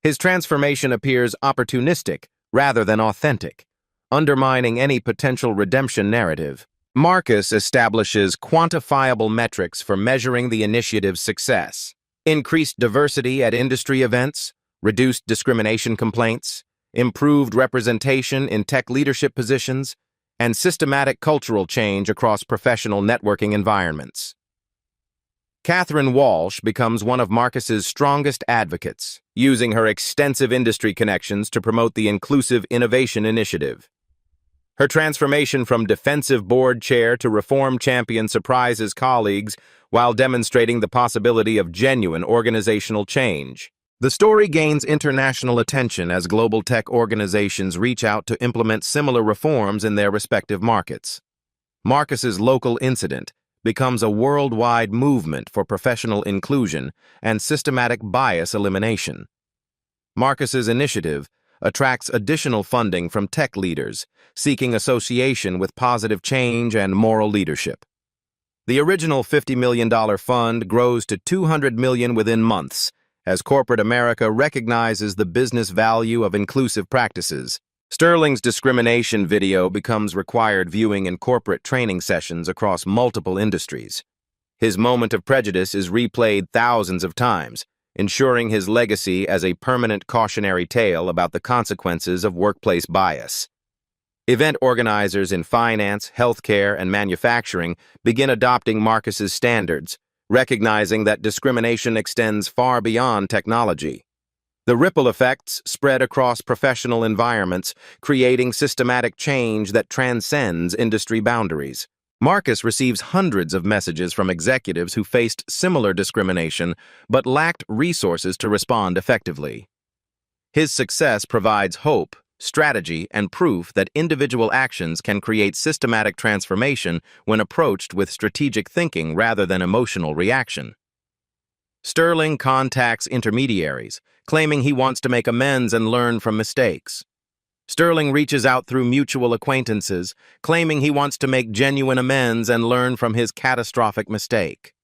S1: His transformation appears opportunistic rather than authentic, undermining any potential redemption narrative. Marcus establishes quantifiable metrics for measuring the initiative's success. Increased diversity at industry events, reduced discrimination complaints, improved representation in tech leadership positions, and systematic cultural change across professional networking environments. Catherine Walsh becomes one of Marcus's strongest advocates, using her extensive industry connections to promote the Inclusive Innovation Initiative. Her transformation from defensive board chair to reform champion surprises colleagues while demonstrating the possibility of genuine organizational change. The story gains international attention as global tech organizations reach out to implement similar reforms in their respective markets. Marcus's local incident becomes a worldwide movement for professional inclusion and systematic bias elimination. Marcus's initiative attracts additional funding from tech leaders seeking association with positive change and moral leadership. The original $50 million fund grows to $200 million within months, as corporate America recognizes the business value of inclusive practices. Sterling's discrimination video becomes required viewing in corporate training sessions across multiple industries. His moment of prejudice is replayed thousands of times, ensuring his legacy as a permanent cautionary tale about the consequences of workplace bias. Event organizers in finance, healthcare, and manufacturing begin adopting Marcus's standards, recognizing that discrimination extends far beyond technology. The ripple effects spread across professional environments, creating systematic change that transcends industry boundaries. Marcus receives hundreds of messages from executives who faced similar discrimination but lacked resources to respond effectively. His success provides hope, strategy, and proof that individual actions can create systematic transformation when approached with strategic thinking rather than emotional reaction. Sterling contacts intermediaries, claiming he wants to make amends and learn from mistakes. Sterling reaches out through mutual acquaintances, claiming he wants to make genuine amends and learn from his catastrophic mistake.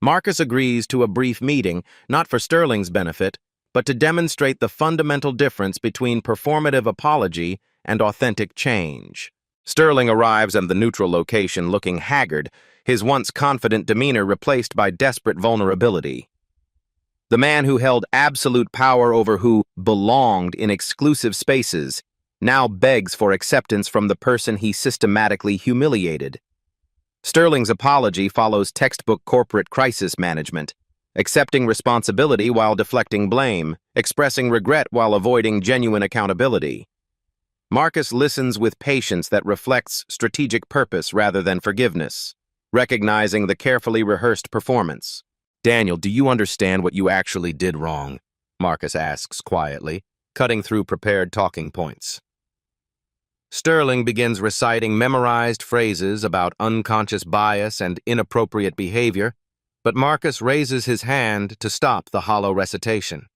S1: Marcus agrees to a brief meeting, not for Sterling's benefit, but to demonstrate the fundamental difference between performative apology and authentic change. Sterling arrives at the neutral location looking haggard, his once confident demeanor replaced by desperate vulnerability. The man who held absolute power over who belonged in exclusive spaces now begs for acceptance from the person he systematically humiliated. Sterling's apology follows textbook corporate crisis management, accepting responsibility while deflecting blame, expressing regret while avoiding genuine accountability. Marcus listens with patience that reflects strategic purpose rather than forgiveness, recognizing the carefully rehearsed performance. "Daniel, do you understand what you actually did wrong?" Marcus asks quietly, cutting through prepared talking points. Sterling begins reciting memorized phrases about unconscious bias and inappropriate behavior, but Marcus raises his hand to stop the hollow recitation.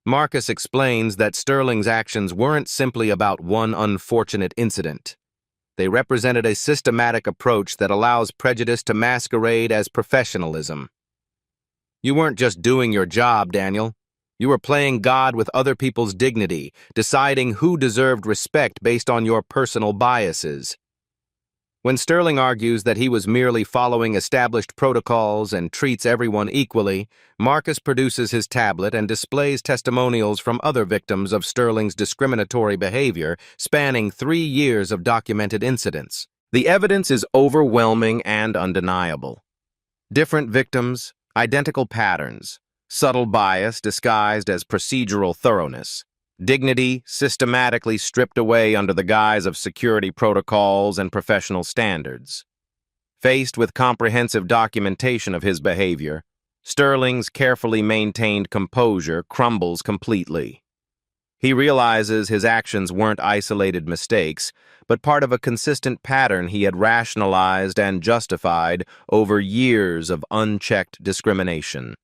S1: Marcus explains that Sterling's actions weren't simply about one unfortunate incident. They represented a systematic approach that allows prejudice to masquerade as professionalism. You weren't just doing your job, Daniel. You were playing God with other people's dignity, deciding who deserved respect based on your personal biases. When Sterling argues that he was merely following established protocols and treats everyone equally, Marcus produces his tablet and displays testimonials from other victims of Sterling's discriminatory behavior, spanning 3 years of documented incidents. The evidence is overwhelming and undeniable. Different victims, identical patterns, subtle bias disguised as procedural thoroughness. Dignity systematically stripped away under the guise of security protocols and professional standards. Faced with comprehensive documentation of his behavior, Sterling's carefully maintained composure crumbles completely. He realizes his actions weren't isolated mistakes, but part of a consistent pattern he had rationalized and justified over years of unchecked discrimination.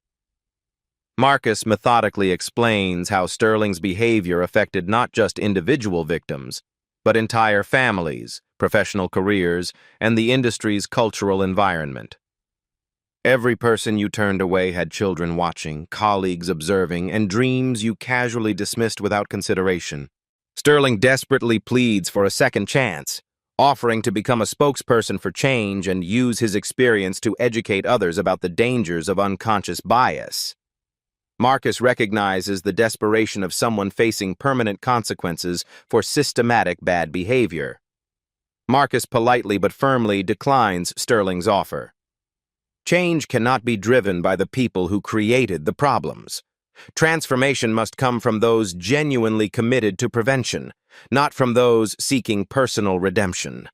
S1: Marcus methodically explains how Sterling's behavior affected not just individual victims, but entire families, professional careers, and the industry's cultural environment. Every person you turned away had children watching, colleagues observing, and dreams you casually dismissed without consideration. Sterling desperately pleads for a second chance, offering to become a spokesperson for change and use his experience to educate others about the dangers of unconscious bias. Marcus recognizes the desperation of someone facing permanent consequences for systematic bad behavior. Marcus politely but firmly declines Sterling's offer. Change cannot be driven by the people who created the problems. Transformation must come from those genuinely committed to prevention, not from those seeking personal redemption.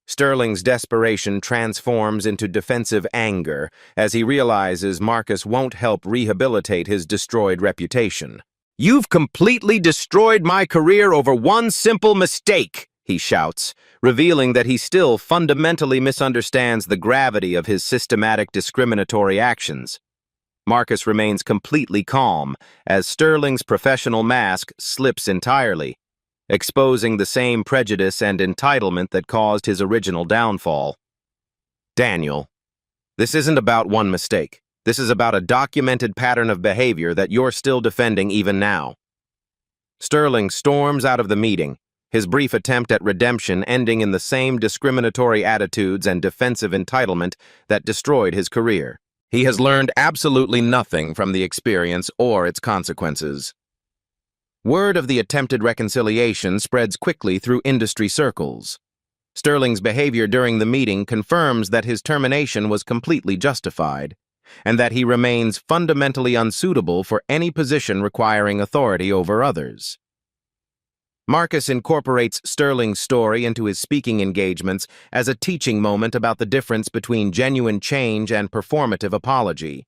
S1: Sterling's desperation transforms into defensive anger as he realizes Marcus won't help rehabilitate his destroyed reputation. "You've completely destroyed my career over one simple mistake," he shouts, revealing that he still fundamentally misunderstands the gravity of his systematic discriminatory actions. Marcus remains completely calm as Sterling's professional mask slips entirely, exposing the same prejudice and entitlement that caused his original downfall. "Daniel, this isn't about one mistake. This is about a documented pattern of behavior that you're still defending even now." Sterling storms out of the meeting, his brief attempt at redemption ending in the same discriminatory attitudes and defensive entitlement that destroyed his career. He has learned absolutely nothing from the experience or its consequences. Word of the attempted reconciliation spreads quickly through industry circles. Sterling's behavior during the meeting confirms that his termination was completely justified, and that he remains fundamentally unsuitable for any position requiring authority over others. Marcus incorporates Sterling's story into his speaking engagements as a teaching moment about the difference between genuine change and performative apology.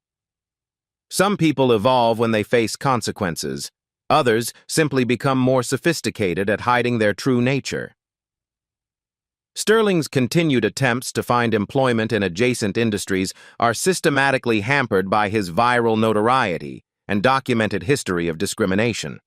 S1: Some people evolve when they face consequences. Others simply become more sophisticated at hiding their true nature. Sterling's continued attempts to find employment in adjacent industries are systematically hampered by his viral notoriety and documented history of discrimination.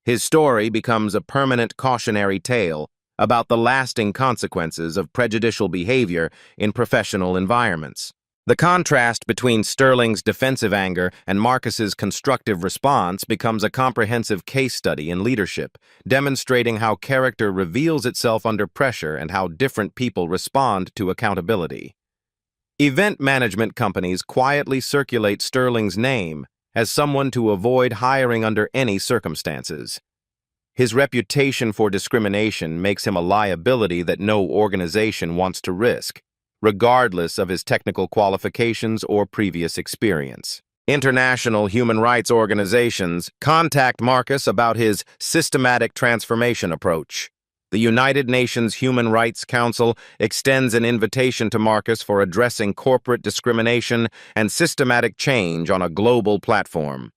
S1: His story becomes a permanent cautionary tale about the lasting consequences of prejudicial behavior in professional environments. The contrast between Sterling's defensive anger and Marcus's constructive response becomes a comprehensive case study in leadership, demonstrating how character reveals itself under pressure and how different people respond to accountability. Event management companies quietly circulate Sterling's name as someone to avoid hiring under any circumstances. His reputation for discrimination makes him a liability that no organization wants to risk, regardless of his technical qualifications or previous experience. International human rights organizations contact Marcus about his systematic transformation approach. The United Nations Human Rights Council extends an invitation to Marcus for addressing corporate discrimination and systematic change on a global platform.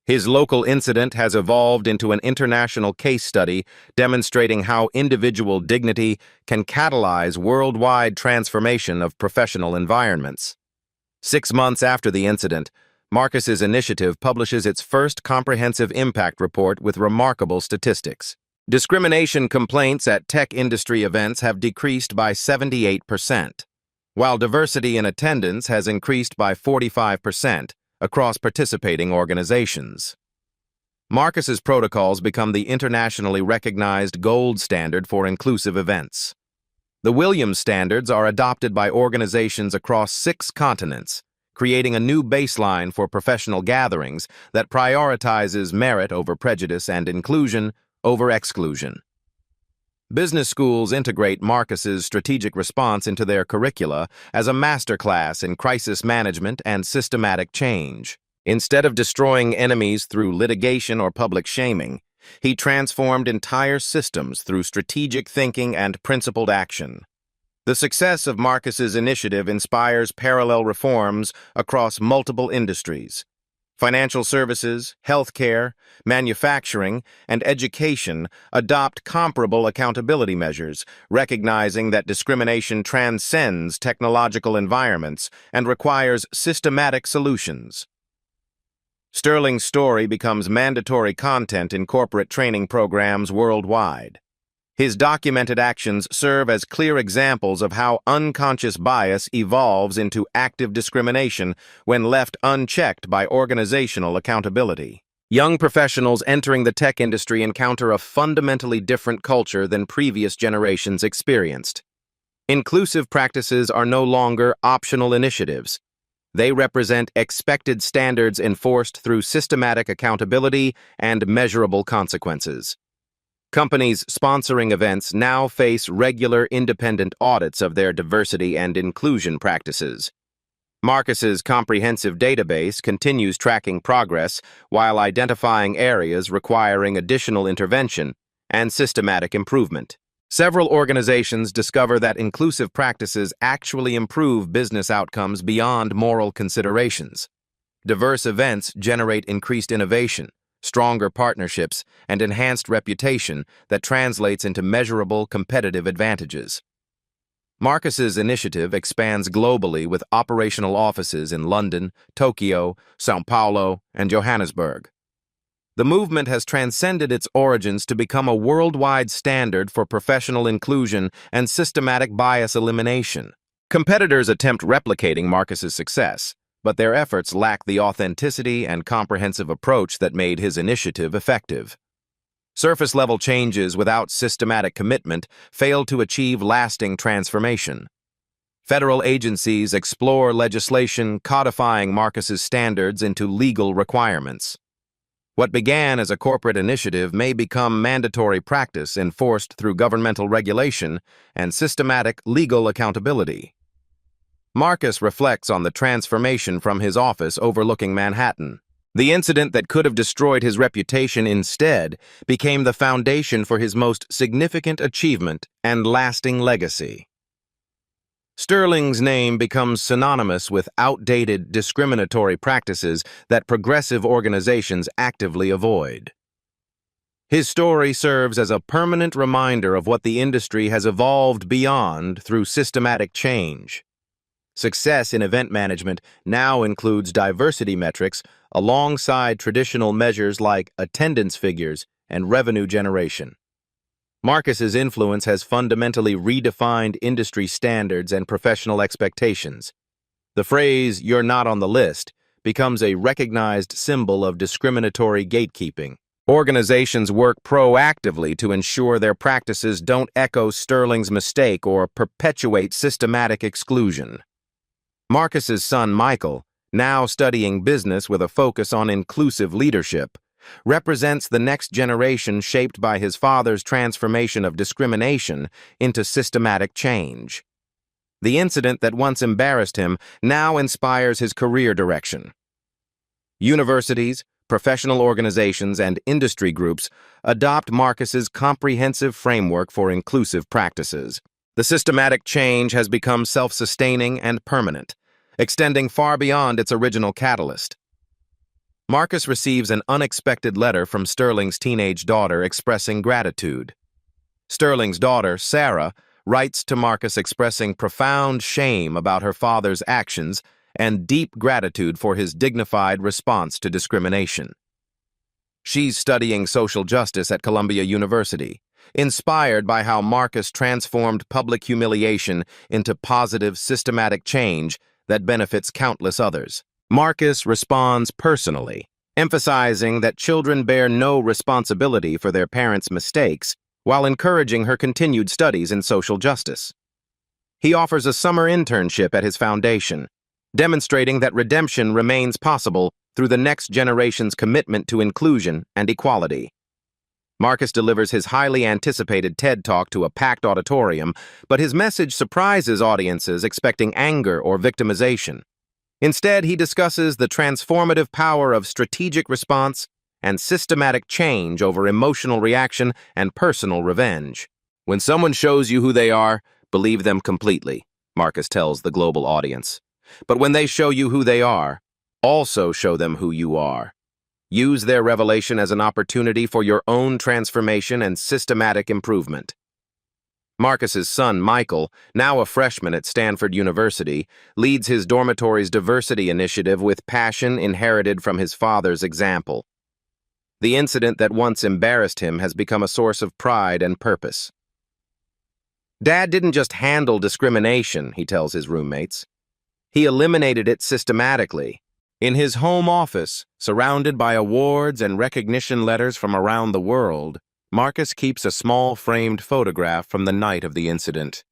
S1: His local incident has evolved into an international case study demonstrating how individual dignity can catalyze worldwide transformation of professional environments. 6 months after the incident, Marcus's initiative publishes its first comprehensive impact report with remarkable statistics. Discrimination complaints at tech industry events have decreased by 78%, while diversity in attendance has increased by 45% across participating organizations. Marcus's protocols become the internationally recognized gold standard for inclusive events. The Williams Standards are adopted by organizations across 6 continents, creating a new baseline for professional gatherings that prioritizes merit over prejudice and inclusion over exclusion. Business schools integrate Marcus's strategic response into their curricula as a masterclass in crisis management and systematic change. Instead of destroying enemies through litigation or public shaming, he transformed entire systems through strategic thinking and principled action. The success of Marcus's initiative inspires parallel reforms across multiple industries. Financial services, healthcare, manufacturing, and education adopt comparable accountability measures, recognizing that discrimination transcends technological environments and requires systematic solutions. Sterling's story becomes mandatory content in corporate training programs worldwide. His documented actions serve as clear examples of how unconscious bias evolves into active discrimination when left unchecked by organizational accountability. Young professionals entering the tech industry encounter a fundamentally different culture than previous generations experienced. Inclusive practices are no longer optional initiatives. They represent expected standards enforced through systematic accountability and measurable consequences. Companies sponsoring events now face regular independent audits of their diversity and inclusion practices. Marcus's comprehensive database continues tracking progress while identifying areas requiring additional intervention and systematic improvement. Several organizations discover that inclusive practices actually improve business outcomes beyond moral considerations. Diverse events generate increased innovation, stronger partnerships, and enhanced reputation that translates into measurable competitive advantages. Marcus's initiative expands globally with operational offices in London, Tokyo, São Paulo, and Johannesburg. The movement has transcended its origins to become a worldwide standard for professional inclusion and systematic bias elimination. Competitors attempt replicating Marcus's success, but their efforts lack the authenticity and comprehensive approach that made his initiative effective. Surface-level changes without systematic commitment fail to achieve lasting transformation. Federal agencies explore legislation codifying Marcus's standards into legal requirements. What began as a corporate initiative may become mandatory practice enforced through governmental regulation and systematic legal accountability. Marcus reflects on the transformation from his office overlooking Manhattan. The incident that could have destroyed his reputation instead became the foundation for his most significant achievement and lasting legacy. Sterling's name becomes synonymous with outdated, discriminatory practices that progressive organizations actively avoid. His story serves as a permanent reminder of what the industry has evolved beyond through systematic change. Success in event management now includes diversity metrics alongside traditional measures like attendance figures and revenue generation. Marcus's influence has fundamentally redefined industry standards and professional expectations. The phrase, "you're not on the list," becomes a recognized symbol of discriminatory gatekeeping. Organizations work proactively to ensure their practices don't echo Sterling's mistake or perpetuate systematic exclusion. Marcus's son, Michael, now studying business with a focus on inclusive leadership, represents the next generation shaped by his father's transformation of discrimination into systematic change. The incident that once embarrassed him now inspires his career direction. Universities, professional organizations, and industry groups adopt Marcus's comprehensive framework for inclusive practices. The systematic change has become self-sustaining and permanent, extending far beyond its original catalyst. Marcus receives an unexpected letter from Sterling's teenage daughter expressing gratitude. Sterling's daughter, Sarah, writes to Marcus expressing profound shame about her father's actions and deep gratitude for his dignified response to discrimination. She's studying social justice at Columbia University, inspired by how Marcus transformed public humiliation into positive, systematic change that benefits countless others. Marcus responds personally, emphasizing that children bear no responsibility for their parents' mistakes, while encouraging her continued studies in social justice. He offers a summer internship at his foundation, demonstrating that redemption remains possible through the next generation's commitment to inclusion and equality. Marcus delivers his highly anticipated TED Talk to a packed auditorium, but his message surprises audiences expecting anger or victimization. Instead, he discusses the transformative power of strategic response and systematic change over emotional reaction and personal revenge. When someone shows you who they are, believe them completely, Marcus tells the global audience. But when they show you who they are, also show them who you are. Use their revelation as an opportunity for your own transformation and systematic improvement. Marcus's son, Michael, now a freshman at Stanford University, leads his dormitory's diversity initiative with passion inherited from his father's example. The incident that once embarrassed him has become a source of pride and purpose. Dad didn't just handle discrimination, he tells his roommates. He eliminated it systematically. In his home office, surrounded by awards and recognition letters from around the world, Marcus keeps a small framed photograph from the night of the incident.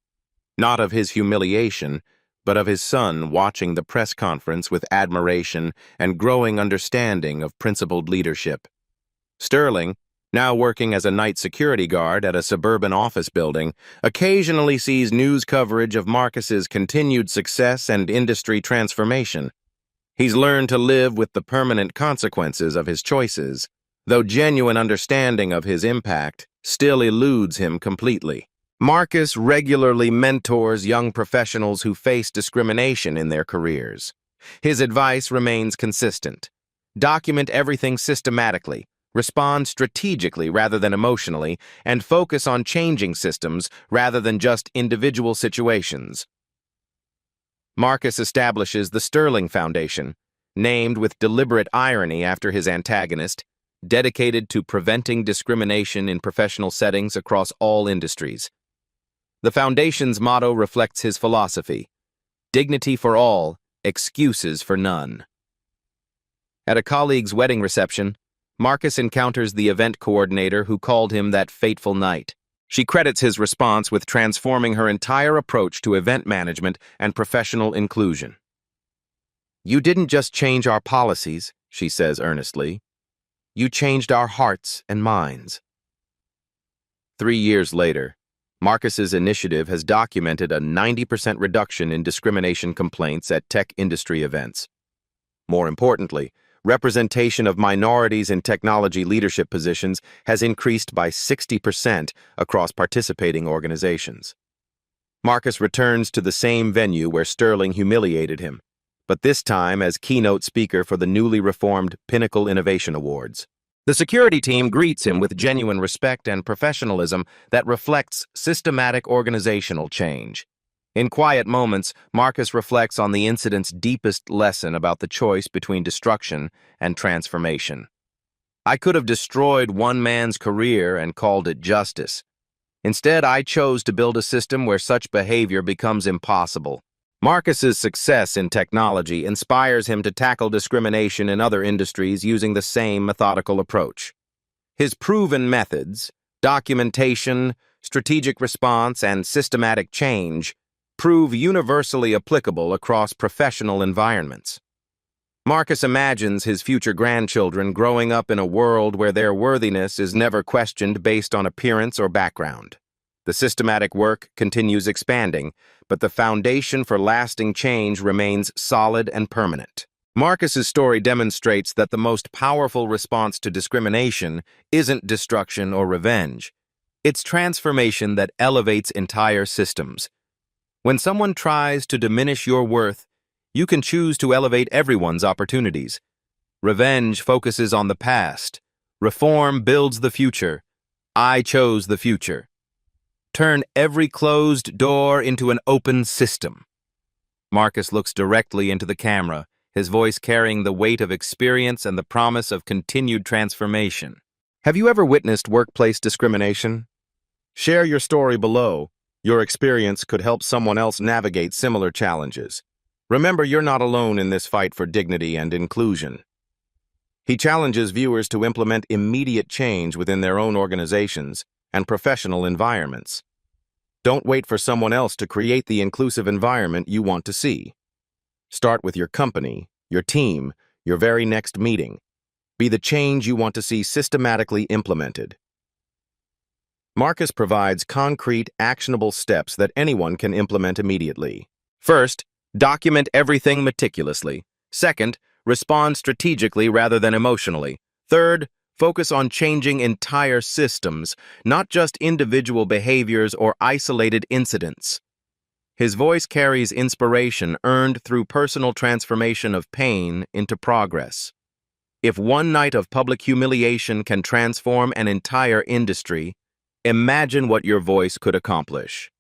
S1: Not of his humiliation, but of his son watching the press conference with admiration and growing understanding of principled leadership. Sterling, now working as a night security guard at a suburban office building, occasionally sees news coverage of Marcus's continued success and industry transformation. He's learned to live with the permanent consequences of his choices, though genuine understanding of his impact still eludes him completely. Marcus regularly mentors young professionals who face discrimination in their careers. His advice remains consistent. Document everything systematically, respond strategically rather than emotionally, and focus on changing systems rather than just individual situations. Marcus establishes the Sterling Foundation, named with deliberate irony after his antagonist, dedicated to preventing discrimination in professional settings across all industries. The foundation's motto reflects his philosophy: dignity for all, excuses for none. At a colleague's wedding reception, Marcus encounters the event coordinator who called him that fateful night. She credits his response with transforming her entire approach to event management and professional inclusion. "You didn't just change our policies," she says earnestly. "You changed our hearts and minds." 3 years later, Marcus's initiative has documented a 90% reduction in discrimination complaints at tech industry events. More importantly, representation of minorities in technology leadership positions has increased by 60% across participating organizations. Marcus returns to the same venue where Sterling humiliated him, but this time as keynote speaker for the newly reformed Pinnacle Innovation Awards. The security team greets him with genuine respect and professionalism that reflects systematic organizational change. In quiet moments, Marcus reflects on the incident's deepest lesson about the choice between destruction and transformation. "I could have destroyed one man's career and called it justice. Instead, I chose to build a system where such behavior becomes impossible." Marcus's success in technology inspires him to tackle discrimination in other industries using the same methodical approach. His proven methods, documentation, strategic response, and systematic change, prove universally applicable across professional environments. Marcus imagines his future grandchildren growing up in a world where their worthiness is never questioned based on appearance or background. The systematic work continues expanding, but the foundation for lasting change remains solid and permanent. Marcus's story demonstrates that the most powerful response to discrimination isn't destruction or revenge. It's transformation that elevates entire systems. When someone tries to diminish your worth, you can choose to elevate everyone's opportunities. Revenge focuses on the past. Reform builds the future. I chose the future. Turn every closed door into an open system. Marcus looks directly into the camera, his voice carrying the weight of experience and the promise of continued transformation. Have you ever witnessed workplace discrimination? Share your story below. Your experience could help someone else navigate similar challenges. Remember, you're not alone in this fight for dignity and inclusion. He challenges viewers to implement immediate change within their own organizations and professional environments. Don't wait for someone else to create the inclusive environment you want to see. Start with your company, your team, your very next meeting. Be the change you want to see systematically implemented. Marcus provides concrete, actionable steps that anyone can implement immediately. First, document everything meticulously. Second, respond strategically rather than emotionally. Third, focus on changing entire systems, not just individual behaviors or isolated incidents. His voice carries inspiration earned through personal transformation of pain into progress. If one night of public humiliation can transform an entire industry, imagine what your voice could accomplish.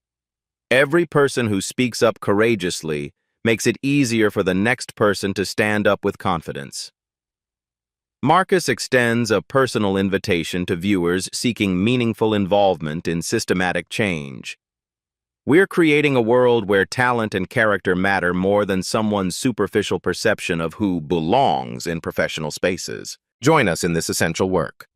S1: Every person who speaks up courageously makes it easier for the next person to stand up with confidence. Marcus extends a personal invitation to viewers seeking meaningful involvement in systematic change. We're creating a world where talent and character matter more than someone's superficial perception of who belongs in professional spaces. Join us in this essential work.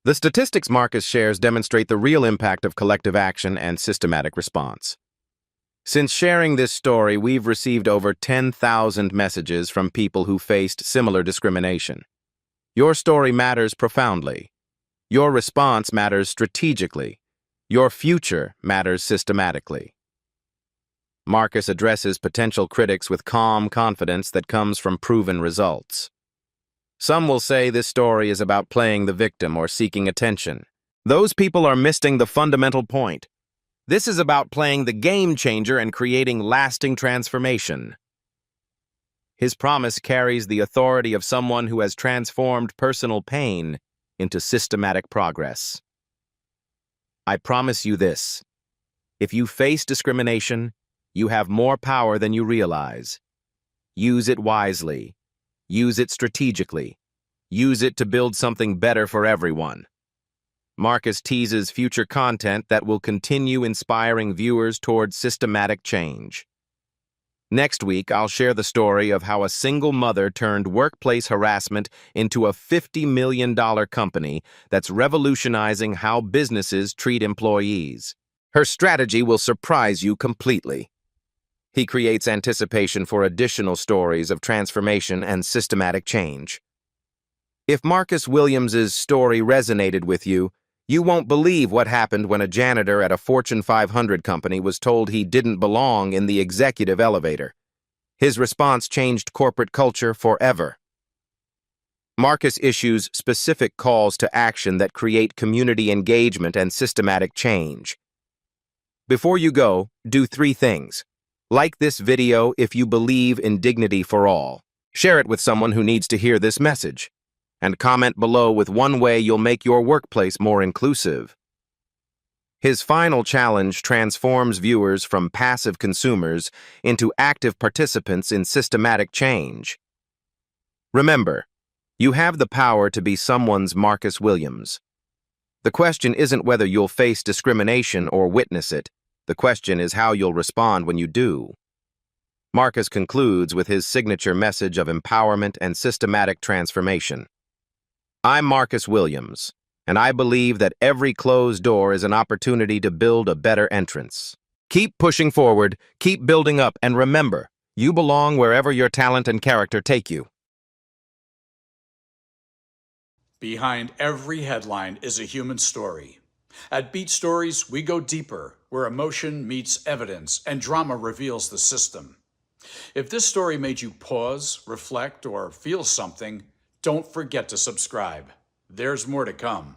S1: The statistics Marcus shares demonstrate the real impact of collective action and systematic response. Since sharing this story, we've received over 10,000 messages from people who faced similar discrimination. Your story matters profoundly. Your response matters strategically. Your future matters systematically. Marcus addresses potential critics with calm confidence that comes from proven results. Some will say this story is about playing the victim or seeking attention. Those people are missing the fundamental point. This is about playing the game changer and creating lasting transformation. His promise carries the authority of someone who has transformed personal pain into systematic progress. I promise you this: if you face discrimination, you have more power than you realize. Use it wisely. Use it strategically. Use it to build something better for everyone. Marcus teases future content that will continue inspiring viewers towards systematic change. Next week, I'll share the story of how a single mother turned workplace harassment into a $50 million company that's revolutionizing how businesses treat employees. Her strategy will surprise you completely. He creates anticipation for additional stories of transformation and systematic change. If Marcus Williams's story resonated with you, you won't believe what happened when a janitor at a Fortune 500 company was told he didn't belong in the executive elevator. His response changed corporate culture forever. Marcus issues specific calls to action that create community engagement and systematic change. Before you go, do 3 things. Like this video if you believe in dignity for all. Share it with someone who needs to hear this message. And comment below with one way you'll make your workplace more inclusive. His final challenge transforms viewers from passive consumers into active participants in systematic change. Remember, you have the power to be someone's Marcus Williams. The question isn't whether you'll face discrimination or witness it. The question is how you'll respond when you do. Marcus concludes with his signature message of empowerment and systematic transformation. I'm Marcus Williams, and I believe that every closed door is an opportunity to build a better entrance. Keep pushing forward, keep building up, and remember, you belong wherever your talent and character take you.
S2: Behind every headline is a human story. At Beat Stories, we go deeper, where emotion meets evidence and drama reveals the system. If this story made you pause, reflect, or feel something, don't forget to subscribe. There's more to come.